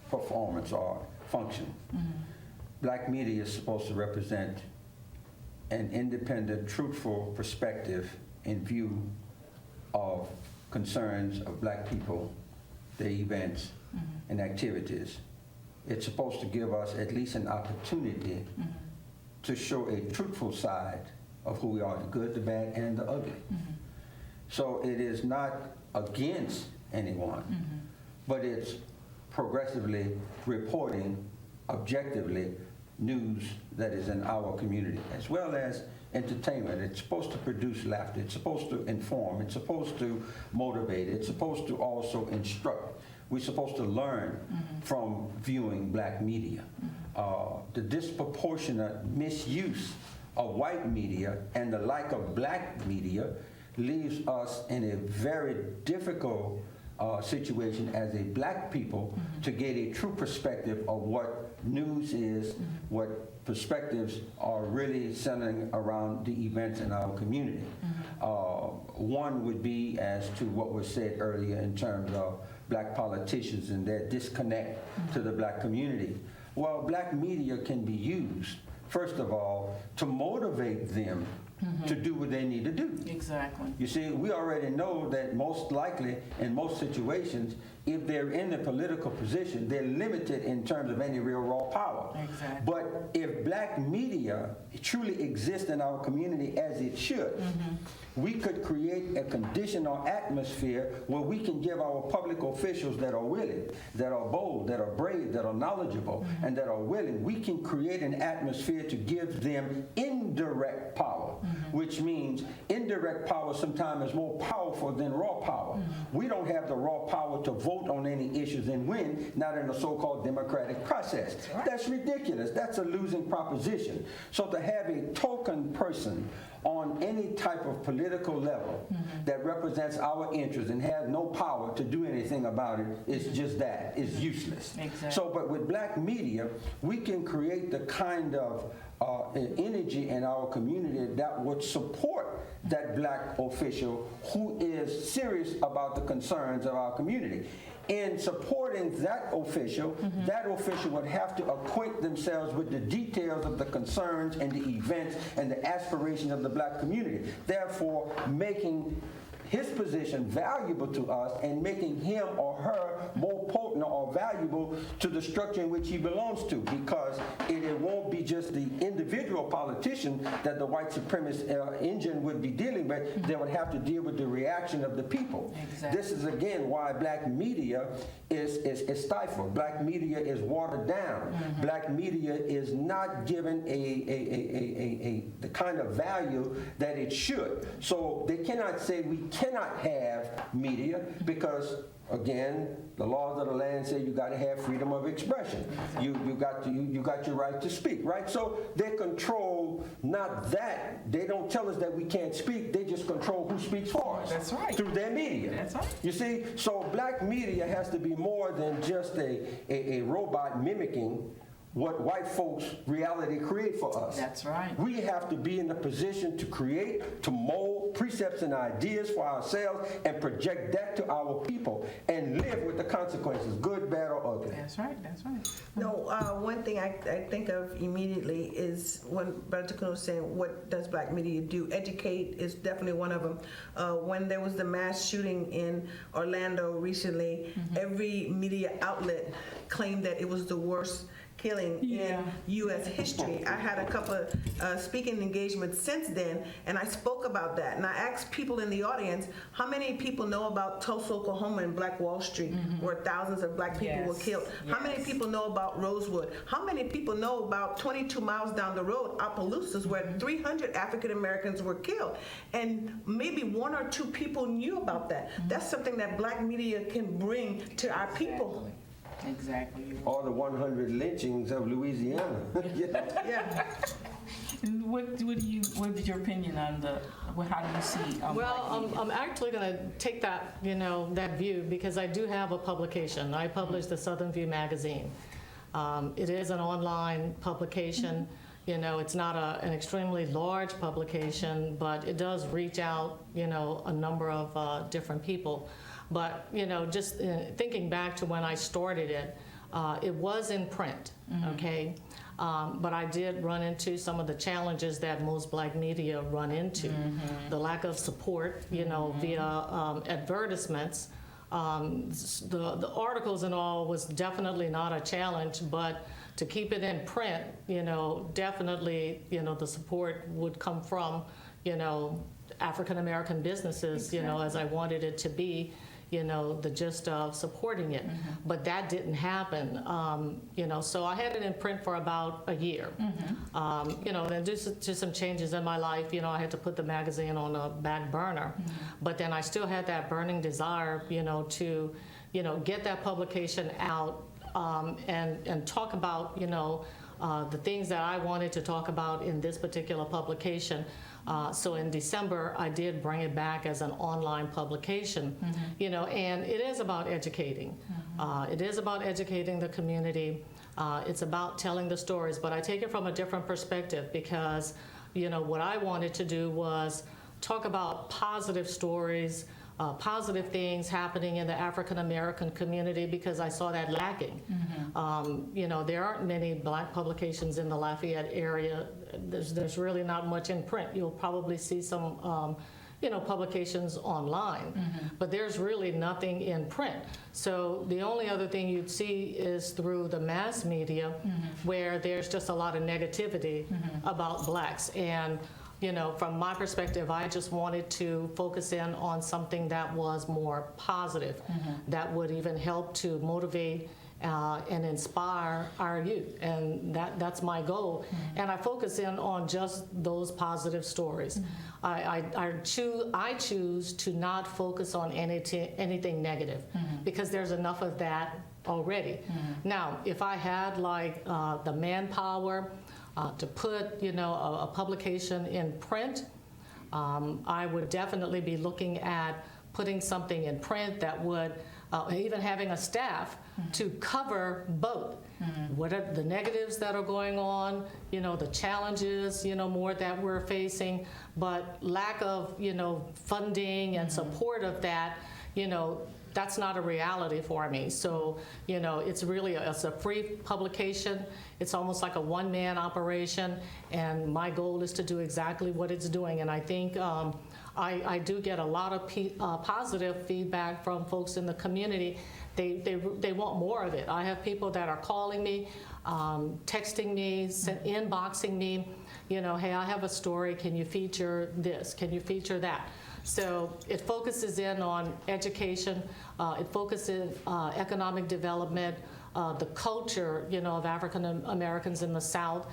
performance or function, black media is supposed to represent an independent, truthful perspective in view of concerns of black people, their events, and activities. It's supposed to give us at least an opportunity to show a truthful side of who we are, the good, the bad, and the ugly. So it is not against anyone, but it's progressively reporting objectively news that is in our community, as well as entertainment. It's supposed to produce laughter. It's supposed to inform. It's supposed to motivate. It's supposed to also instruct. We're supposed to learn from viewing black media. The disproportionate misuse of white media and the lack of black media leaves us in a very difficult situation as a black people to get a true perspective of what news is, what perspectives are really centering around the events in our community. One would be as to what was said earlier in terms of black politicians and their disconnect to the black community. Well, black media can be used, first of all, to motivate them to do what they need to do. Exactly. You see, we already know that most likely, in most situations, if they're in a political position, they're limited in terms of any real raw power. Exactly. But if black media truly exists in our community as it should, we could create a condition or atmosphere where we can give our public officials that are willing, that are bold, that are brave, that are knowledgeable, and that are willing, we can create an atmosphere to give them indirect power, which means indirect power sometimes is more powerful than raw power. We don't have the raw power to vote on any issues and win, not in the so-called democratic process. That's ridiculous. That's a losing proposition. So to have a token person on any type of political level that represents our interests and has no power to do anything about it is just that. It's useless. Exactly. So, but with black media, we can create the kind of energy in our community that would support that black official who is serious about the concerns of our community. In supporting that official would have to acquaint themselves with the details of the concerns and the events and the aspirations of the black community, therefore making his position valuable to us and making him or her more potent or valuable to the structure in which he belongs to, because it won't be just the individual politician that the white supremacist engine would be dealing with. They would have to deal with the reaction of the people. Exactly. This is again why black media is stifled. Black media is watered down. Black media is not given the kind of value that it should. So they cannot say we cannot have media because, again, the laws of the land say you got to have freedom of expression. You got your right to speak, right? So they control not that. They don't tell us that we can't speak. They just control who speaks for us. That's right. Through their media. That's right. You see, so black media has to be more than just a robot mimicking what white folks' reality create for us. That's right. We have to be in the position to create, to mold precepts and ideas for ourselves and project that to our people and live with the consequences, good, bad, or ugly. That's right. That's right. No, one thing I think of immediately is when Brother Takuna was saying, what does black media do? Educate is definitely one of them. When there was the mass shooting in Orlando recently, every media outlet claimed that it was the worst killing in U.S. history. I had a couple of speaking engagements since then, and I spoke about that. And I asked people in the audience, how many people know about Tulsa, Oklahoma, and Black Wall Street, where thousands of black people were killed? How many people know about Rosewood? How many people know about 22 miles down the road, Opelousas, where 300 African Americans were killed? And maybe one or two people knew about that. That's something that black media can bring to our people. Exactly. Or the 100 lynchings of Louisiana. Yeah. And what is your opinion on how do you see? Well, I'm actually going to take that, that view, because I do have a publication. I publish the Southern View magazine. It is an online publication. It's not an extremely large publication, but it does reach out, a number of different people. But, just thinking back to when I started it, it was in print, okay? But I did run into some of the challenges that most black media run into. The lack of support, via advertisements. The articles and all was definitely not a challenge, but to keep it in print, definitely, the support would come from, African American businesses, as I wanted it to be. The gist of supporting it. But that didn't happen, so I had it in print for about a year. Then due to some changes in my life, I had to put the magazine on a back burner. But then I still had that burning desire, to, get that publication out and talk about, the things that I wanted to talk about in this particular publication. So in December, I did bring it back as an online publication, and it is about educating. It is about educating the community. It's about telling the stories, but I take it from a different perspective because, what I wanted to do was talk about positive stories, positive things happening in the African American community because I saw that lacking. There aren't many black publications in the Lafayette area. There's really not much in print. You'll probably see some publications online, but there's really nothing in print. So the only other thing you'd see is through the mass media where there's just a lot of negativity about blacks. And from my perspective, I just wanted to focus in on something that was more positive, that would even help to motivate and inspire our youth, and that's my goal. And I focus in on just those positive stories. I choose to not focus on anything negative because there's enough of that already. Now, if I had the manpower to put a publication in print, I would definitely be looking at putting something in print that would even having a staff to cover both. What are the negatives that are going on, the challenges, more that we're facing, but lack of, funding and support of that, that's not a reality for me. So, it's really it's a free publication. It's almost like a one-man operation, and my goal is to do exactly what it's doing. And I think I do get a lot of positive feedback from folks in the community. They want more of it. I have people that are calling me, texting me, inboxing me, hey, I have a story, can you feature this? Can you feature that? So it focuses in on education, it focuses economic development, the culture, of African Americans in the South,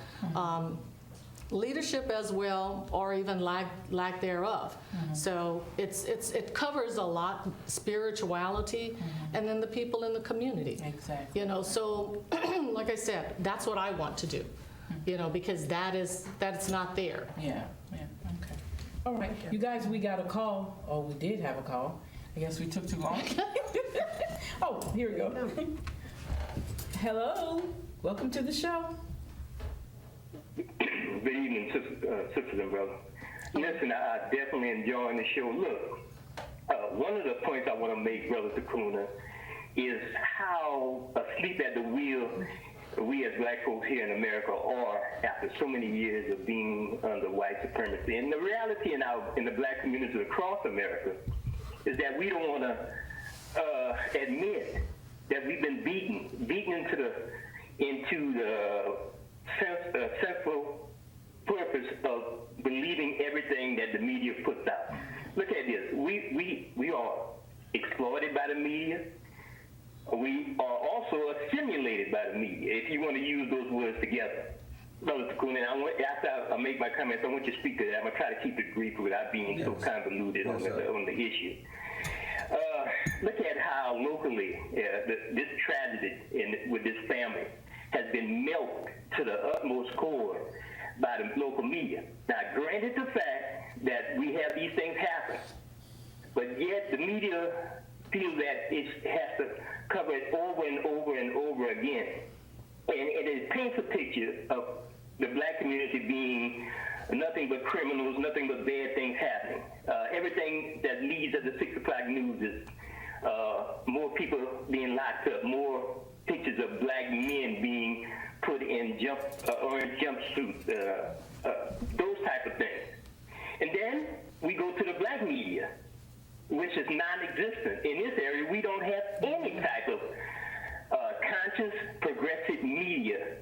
leadership as well, or even lack thereof. So it covers a lot, spirituality, and then the people in the community. Exactly. So like I said, that's what I want to do, because that's not there. Yeah. Okay. All right, you guys, we got a call. Oh, we did have a call. I guess we took too long. Oh, here we go. Hello, welcome to the show. Good evening, sisters and brothers. Listen, I definitely enjoying the show. Look, one of the points I want to make, Brother Takuna, is how asleep at the wheel we as black folks here in America are after so many years of being under white supremacy. And the reality in the black community across America is that we don't want to admit that we've been beaten into the into the central purpose of believing everything that the media puts out. Look at this. We are exploited by the media. We are also assimilated by the media, if you want to use those words together. Brother Takuna, after I make my comments, I want you to speak to that. I'm going to try to keep it brief without being so convoluted on the issue. Look at how locally this tragedy with this family has been milked to the utmost core by the local media. Now, granted the fact that we have these things happen, but yet the media feels that it has to cover it over and over and over again. And it paints a picture of the black community being nothing but criminals, nothing but bad things happening. Everything that leads at the 6 o'clock news is more people being locked up, more pictures of black men being put in orange jumpsuits, those type of things. And then we go to the black media, which is non-existent. In this area, we don't have any type of conscious, progressive media.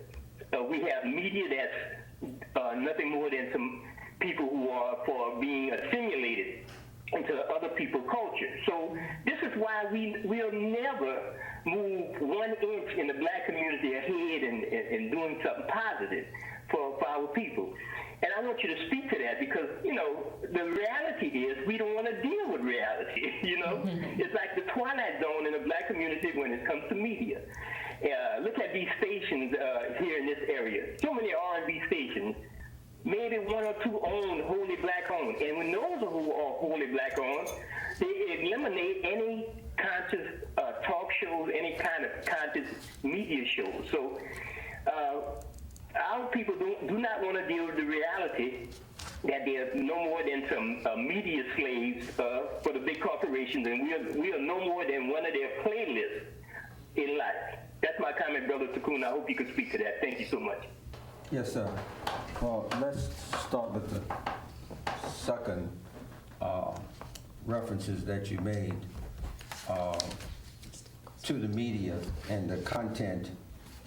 We have media that's nothing more than some people who are for being assimilated into other people's culture. So this is why we'll never move 1 inch in the black community ahead and doing something positive for our people. And I want you to speak to that because, the reality is we don't want to deal with reality, It's like the twilight zone in the black community when it comes to media. Look at these stations here in this area. So many R&B stations, maybe 1 or 2 owned, wholly black owned. And when those who are wholly black owned, they eliminate any conscious talk shows, any kind of conscious media shows. So our people do not want to deal with the reality that they're no more than some media slaves for the big corporations, and we are no more than one of their playlists in life. That's my comment, Brother Takuna. I hope you could speak to that. Thank you so much. Yes, sir. Well, let's start with the second references that you made to the media and the content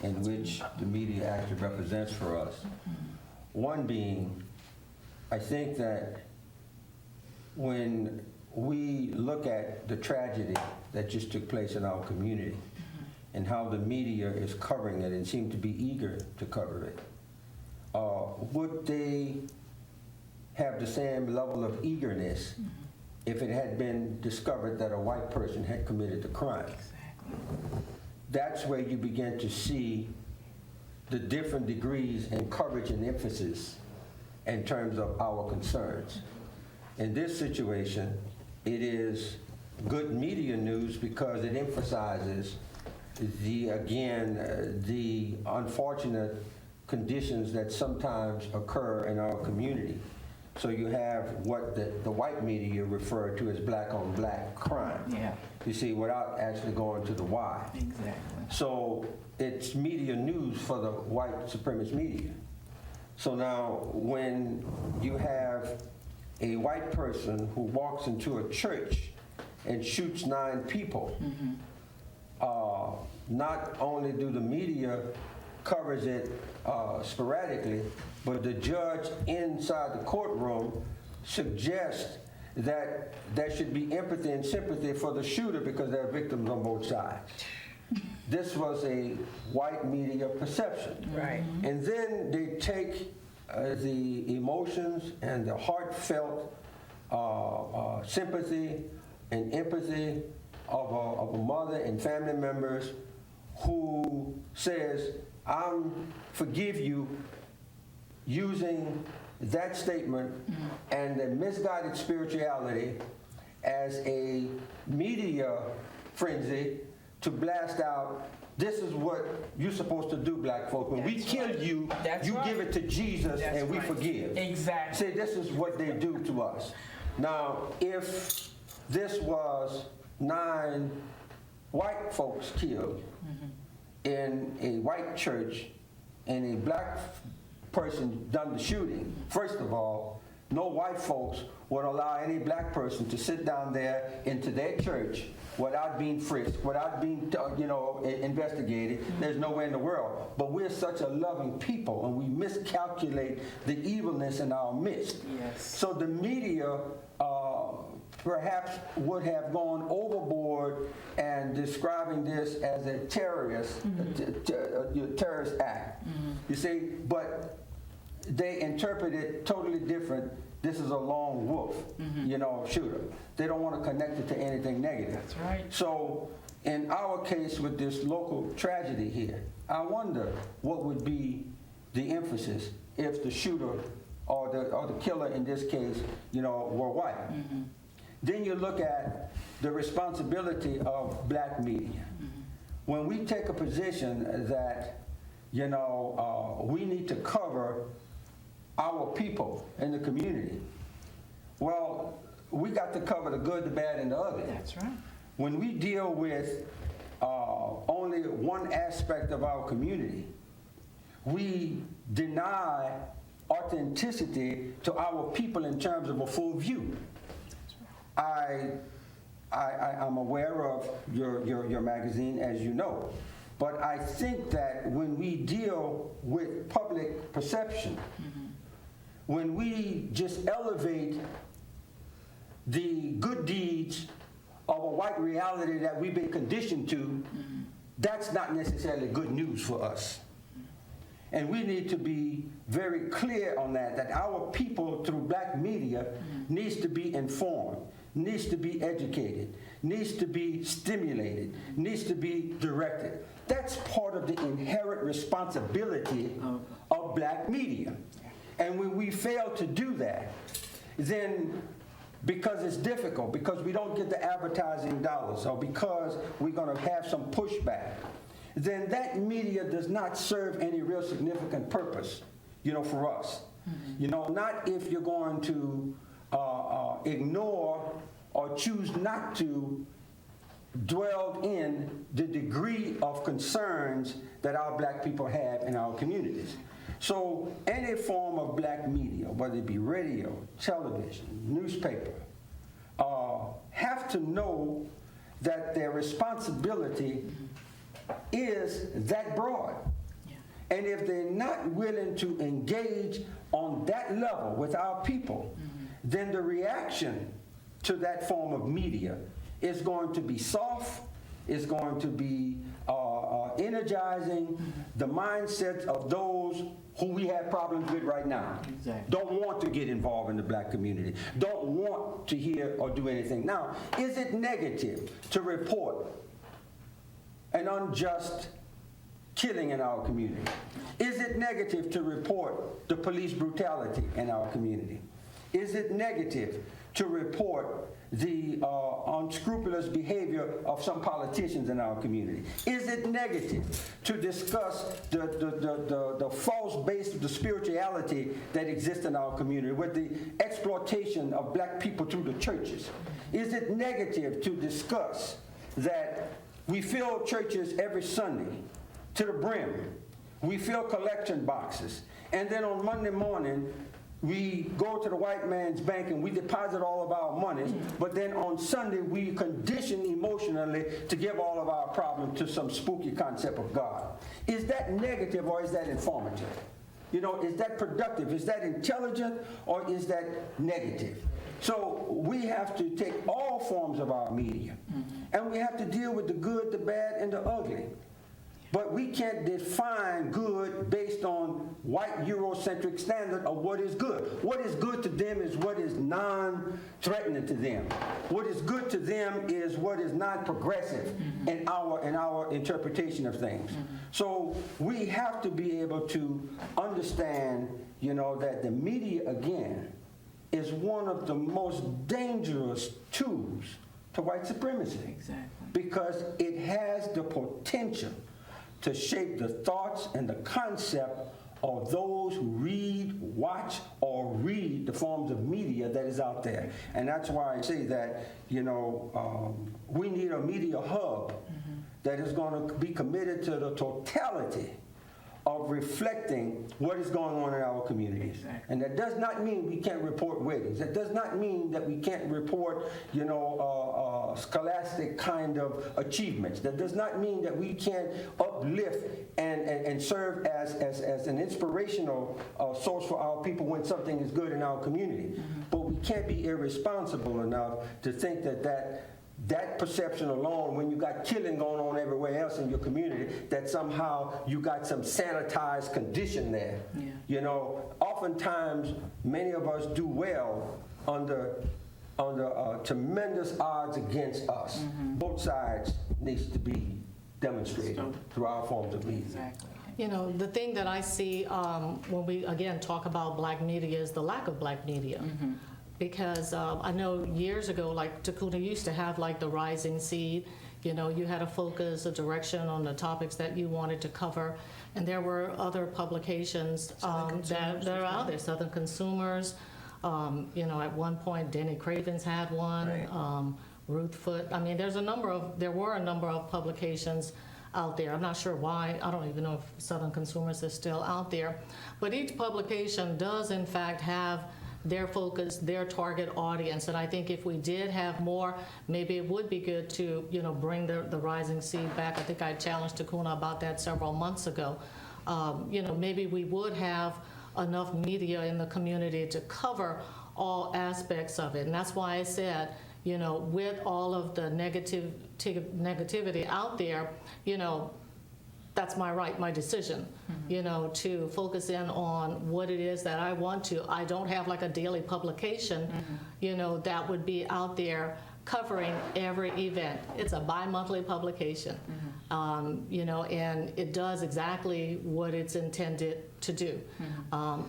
in which the media actually represents for us. One being, I think that when we look at the tragedy that just took place in our community and how the media is covering it and seem to be eager to cover it, would they have the same level of eagerness if it had been discovered that a white person had committed the crime? That's where you begin to see the different degrees in coverage and emphasis in terms of our concerns. In this situation, it is good media news because it emphasizes the unfortunate conditions that sometimes occur in our community. So you have what the white media refer to as black on black crime. Yeah. You see, without actually going to the why. Exactly. So it's media news for the white supremacist media. So now when you have a white person who walks into a church and shoots 9 people, not only do the media covers it sporadically, but the judge inside the courtroom suggests that there should be empathy and sympathy for the shooter because there are victims on both sides. This was a white media perception. Right. And then they take the emotions and the heartfelt sympathy and empathy of a mother and family members who says, "I forgive you," using that statement and the misguided spirituality as a media frenzy to blast out, "This is what you're supposed to do, black folk. When we kill you, That's you right. give it to Jesus That's and we right. forgive." Exactly. See, this is what they do to us. Now, if this was 9 white folks killed in a white church and a black person done the shooting, first of all, no white folks would allow any black person to sit down there into their church without being frisked, without being, investigated. There's nowhere in the world. But we're such a loving people, and we miscalculate the evilness in our midst. Yes. So the media perhaps would have gone overboard and describing this as a terrorist act. You see, but they interpret it totally different. This is a lone wolf, shooter. They don't want to connect it to anything negative. That's right. So in our case with this local tragedy here, I wonder what would be the emphasis if the shooter or the killer in this case, were white. Then you look at the responsibility of black media. When we take a position that, we need to cover our people in the community, well, we got to cover the good, the bad, and the ugly. That's right. When we deal with only one aspect of our community, we deny authenticity to our people in terms of a full view. I'm aware of your magazine, as you know, but I think that when we deal with public perception, when we just elevate the good deeds of a white reality that we've been conditioned to, that's not necessarily good news for us. And we need to be very clear on that our people through black media needs to be informed, needs to be educated, needs to be stimulated, needs to be directed. That's part of the inherent responsibility of black media. And when we fail to do that, then because it's difficult, because we don't get the advertising dollars, or because we're going to have some pushback, then that media does not serve any real significant purpose, for us. Not if you're going to ignore or choose not to dwell in the degree of concerns that our black people have in our communities. So any form of black media, whether it be radio, television, newspaper, have to know that their responsibility is that broad. And if they're not willing to engage on that level with our people, then the reaction to that form of media is going to be soft, is going to be energizing the mindsets of those who we have problems with right now. Exactly. Don't want to get involved in the black community. Don't want to hear or do anything. Now, is it negative to report an unjust killing in our community? Is it negative to report the police brutality in our community? Is it negative to report the unscrupulous behavior of some politicians in our community? Is it negative to discuss the false base of the spirituality that exists in our community with the exploitation of black people through the churches? Is it negative to discuss that we fill churches every Sunday to the brim? We fill collection boxes, and then on Monday morning we go to the white man's bank and we deposit all of our money, but then on Sunday we condition emotionally to give all of our problems to some spooky concept of God. Is that negative or is that informative? Is that productive? Is that intelligent or is that negative? So we have to take all forms of our media and we have to deal with the good, the bad, and the ugly. But we can't define good based on white Eurocentric standard of what is good. What is good to them is what is non-threatening to them. What is good to them is what is non-progressive in our interpretation of things. So we have to be able to understand, that the media, again, is one of the most dangerous tools to white supremacy. Exactly. Because it has the potential to shape the thoughts and the concept of those who read, watch, or read the forms of media that is out there. And that's why I say that, we need a media hub that is going to be committed to the totality of reflecting what is going on in our communities. Exactly. And that does not mean we can't report weddings. That does not mean that we can't report, scholastic kind of achievements. That does not mean that we can't uplift and serve as an inspirational source for our people when something is good in our community. But we can't be irresponsible enough to think that perception alone, when you got killing going on everywhere else in your community, that somehow you got some sanitized condition there. Yeah. Oftentimes many of us do well under tremendous odds against us. Both sides needs to be demonstrated through our forms of media. Exactly. The thing that I see when we, again, talk about black media is the lack of black media. Because I know years ago, like Takuna used to have like the Rising Seed, you had a focus, a direction on the topics that you wanted to cover. And there were other publications that are out there, Southern Consumers. At one point, Denny Cravens had one, Right. Ruth Foote. I mean, there were a number of publications out there. I'm not sure why. I don't even know if Southern Consumers is still out there. But each publication does, in fact, have their focus, their target audience. And I think if we did have more, maybe it would be good to, bring the Rising Seed back. I think I challenged Takuna about that several months ago. Maybe we would have enough media in the community to cover all aspects of it. And that's why I said, with all of the negativity out there, that's my right, my decision, to focus in on what it is that I want to. I don't have like a daily publication, that would be out there covering every event. It's a bi-monthly publication, and it does exactly what it's intended to do.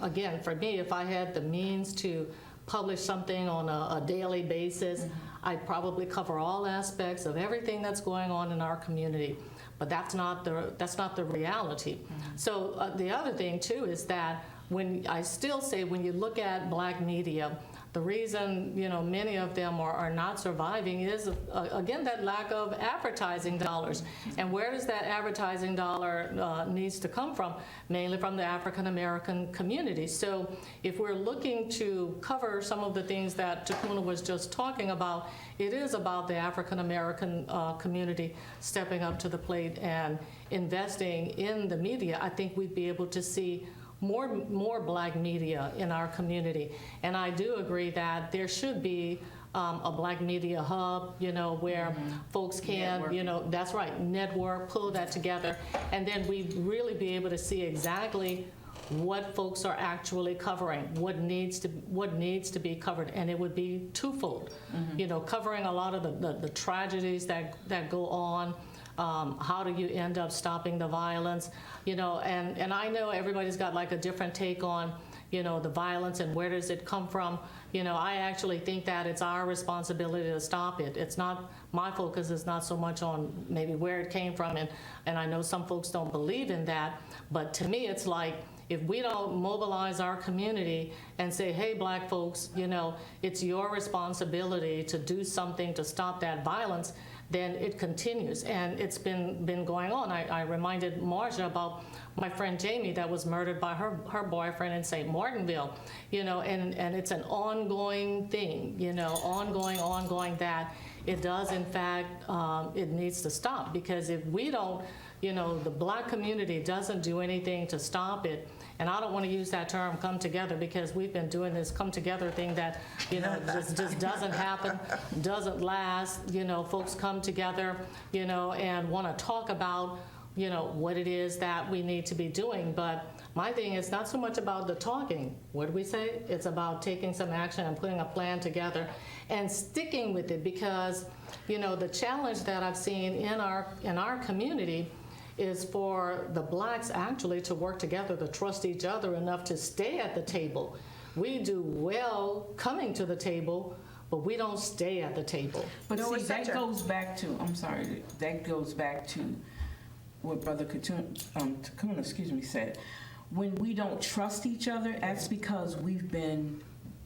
Again, for me, if I had the means to publish something on a daily basis, I'd probably cover all aspects of everything that's going on in our community. But that's not the reality. So the other thing too is that when you look at black media, the reason many of them are not surviving is again that lack of advertising dollars. And where does that advertising dollar needs to come from? Mainly from the African American community. So if we're looking to cover some of the things that Takuna was just talking about, it is about the African American community stepping up to the plate and investing in the media. I think we'd be able to see more black media in our community. And I do agree that there should be a black media hub, where folks can, that's right, network, pull that together, and then we'd really be able to see exactly what folks are actually covering, what needs to be covered, and it would be twofold. Covering a lot of the tragedies that go on. How do you end up stopping the violence? And I know everybody's got like a different take on, the violence and where does it come from. I actually think that it's our responsibility to stop it. It's not, my focus is not so much on maybe where it came from, and I know some folks don't believe in that, but to me it's like, if we don't mobilize our community and say, hey, black folks, it's your responsibility to do something to stop that violence, then it continues. And it's been going on. I reminded Marja about my friend Jamie that was murdered by her boyfriend in St. Martinville, and it's an ongoing thing, ongoing that it does, in fact, it needs to stop. Because if we don't, the black community doesn't do anything to stop it, and I don't want to use that term come together, because we've been doing this come together thing that, just doesn't happen, doesn't last. Folks come together, and want to talk about, what it is that we need to be doing. But my thing is not so much about the talking. What do we say? It's about taking some action and putting a plan together and sticking with it, because, the challenge that I've seen in our community is for the blacks actually to work together, to trust each other enough to stay at the table. We do well coming to the table, but we don't stay at the table. But see, that goes back to what Brother Takuna, said. When we don't trust each other, that's because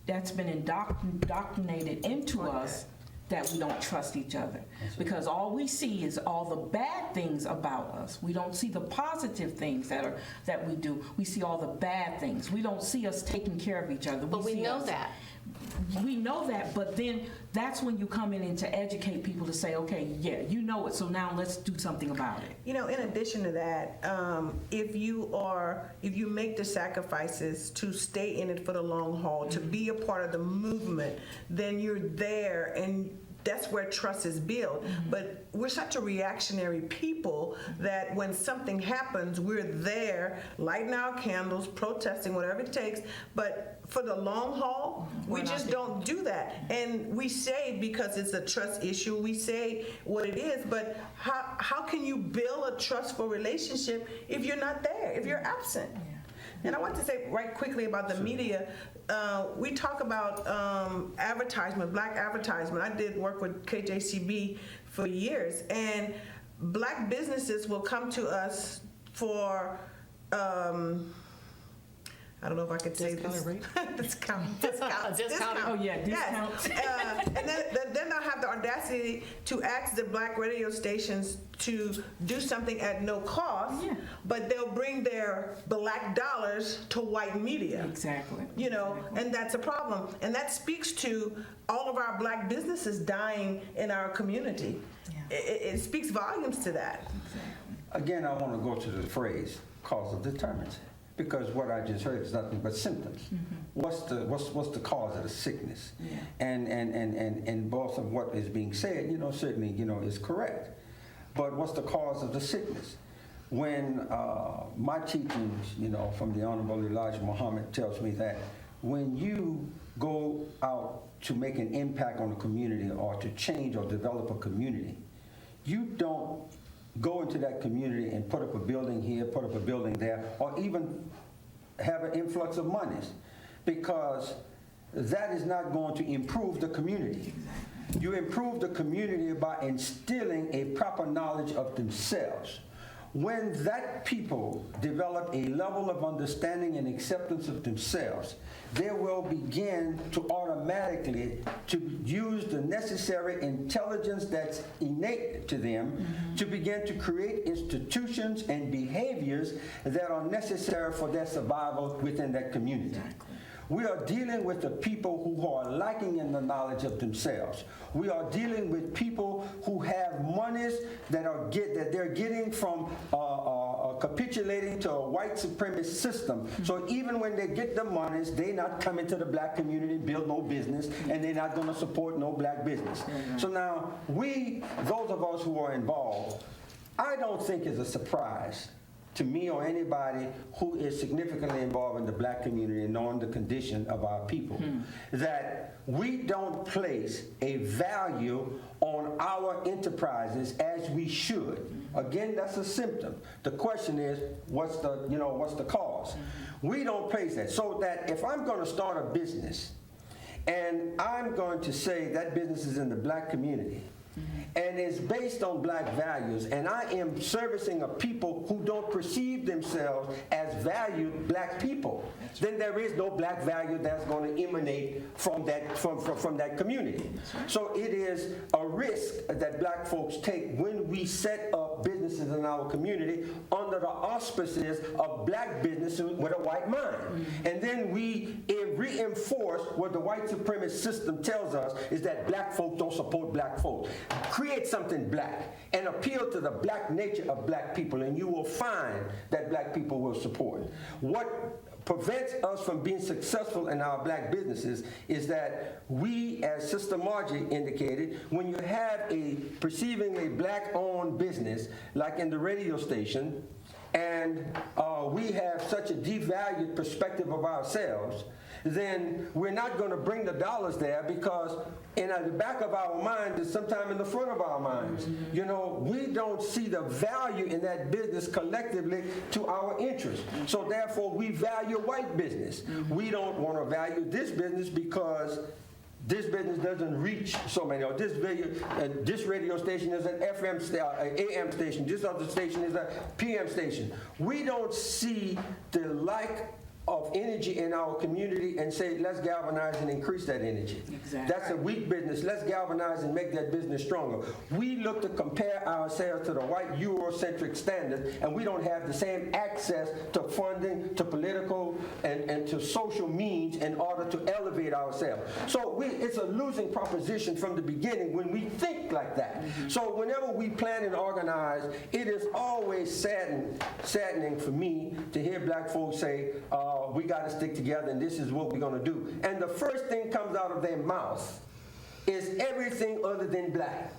that's been indoctrinated into us that we don't trust each other. Because all we see is all the bad things about us. We don't see the positive things that we do. We see all the bad things. We don't see us taking care of each other. But we see know us- that. We know that, but then that's when you come in and to educate people to say, okay, yeah, you know it, so now let's do something about it. You know, in addition to that, if you make the sacrifices to stay in it for the long haul, to be a part of the movement, then you're there, and that's where trust is built. But we're such a reactionary people that when something happens, we're there lighting our candles, protesting, whatever it takes. But for the long haul, we just don't do that. And we say, because it's a trust issue, we say what it is, but how can you build a trustful relationship if you're not there, if you're absent? And I want to say right quickly about the media. We talk about advertisement, black advertisement. I did work with KJCB for years, and black businesses will come to us for I don't know if I could say this. Discount. Oh, yeah, discount. Yes. And then they'll have the audacity to ask the black radio stations to do something at no cost, but they'll bring their black dollars to white media. Exactly. You know, and that's a problem. And that speaks to all of our black businesses dying in our community. Yeah. It speaks volumes to that. Again, I want to go to the phrase, cause of determinants. Because what I just heard is nothing but symptoms. What's the cause of the sickness? And both of what is being said, certainly, is correct. But what's the cause of the sickness? When my teachings, from the Honorable Elijah Muhammad tells me that when you go out to make an impact on a community or to change or develop a community, you don't go into that community and put up a building here, put up a building there, or even have an influx of monies, because that is not going to improve the community. You improve the community by instilling a proper knowledge of themselves. When that people develop a level of understanding and acceptance of themselves, they will begin to automatically to use the necessary intelligence that's innate to them to begin to create institutions and behaviors that are necessary for their survival within that community. We are dealing with the people who are lacking in the knowledge of themselves. We are dealing with people who have monies that they're getting from capitulating to a white supremacist system. So even when they get the monies, they're not coming to the black community, build no business, and they're not going to support no black business. So now those of us who are involved, I don't think it's a surprise to me or anybody who is significantly involved in the black community and knowing the condition of our people, that we don't place a value on our enterprises as we should. Again, that's a symptom. The question is, what's the cause? We don't place that. So that if I'm going to start a business and I'm going to say that business is in the black community, and is based on black values, and I am servicing a people who don't perceive themselves as valued black people, then there is no black value that's going to emanate from that community. So it is a risk that black folks take when we set up businesses in our community under the auspices of black business with a white mind. And then we reinforce what the white supremacist system tells us is that black folks don't support black folks. Create something black and appeal to the black nature of black people, and you will find that black people will support. What prevents us from being successful in our black businesses is that we, as Sister Margie indicated, when you have a perceivingly black-owned business, like in the radio station, and we have such a devalued perspective of ourselves, then we're not going to bring the dollars there, because in the back of our mind is sometime in the front of our minds. We don't see the value in that business collectively to our interest. So therefore, we value white business. We don't want to value this business because this business doesn't reach so many, or this radio station is an AM station, this other station is a PM station. We don't see the of energy in our community and say, let's galvanize and increase that energy. Exactly. That's a weak business. Let's galvanize and make that business stronger. We look to compare ourselves to the white Eurocentric standards, and we don't have the same access to funding, to political, and to social means in order to elevate ourselves. So it's a losing proposition from the beginning when we think like that. So whenever we plan and organize, it is always saddening for me to hear black folks say, we got to stick together and this is what we're going to do. And the first thing comes out of their mouth is everything other than black.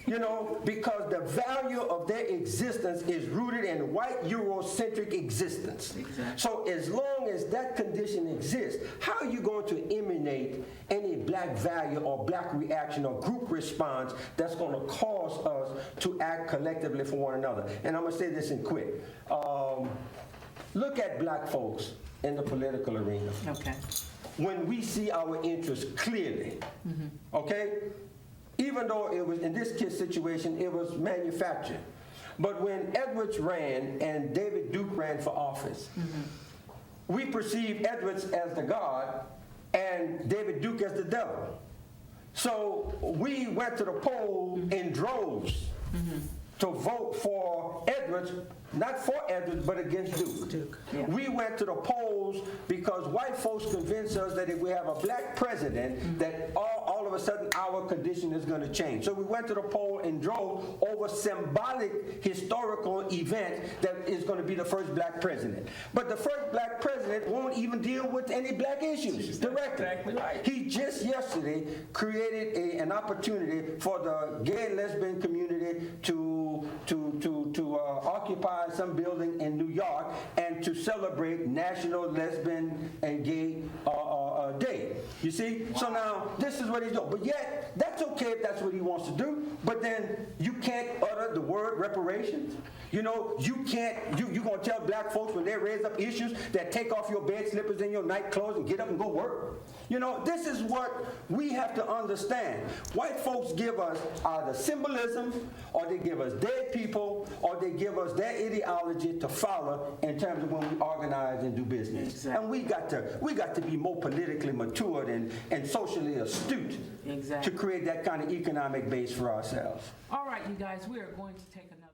You know, because the value of their existence is rooted in white Eurocentric existence. Exactly. So as long as that condition exists, how are you going to emanate any black value or black reaction or group response that's going to cause us to act collectively for one another? And I'm going to say this in quick. Look at black folks in the political arena. Okay. When we see our interests clearly, okay? Even though it was, in this kid's situation, it was manufactured. But when Edwards ran and David Duke ran for office, we perceived Edwards as the God and David Duke as the devil. So we went to the poll in droves to vote for Edwards, not for Edwards, but against Duke. Yeah. We went to the polls because white folks convinced us that if we have a black president, that all of a sudden our condition is going to change. So we went to the poll and drove over symbolic historical event that is going to be the first black president. But the first black president won't even deal with any black issues directly. Exactly right. He just yesterday created an opportunity for the gay and lesbian community to occupy some building in New York and to celebrate National Lesbian and Gay Day. You see? Wow. So now this is what he's doing. But yet, that's okay if that's what he wants to do. But then you can't utter the word reparations. You know, you can't, you're going to tell black folks when they raise up issues that take off your bed slippers and your night clothes and get up and go work. You know, this is what we have to understand. White folks give us either symbolism, or they give us dead people, or they give us their ideology to follow in terms of when we organize and do business. Exactly. And we got to be more politically matured and socially astute Exactly. to create that kind of economic base for ourselves. All right, you guys, we are going to take another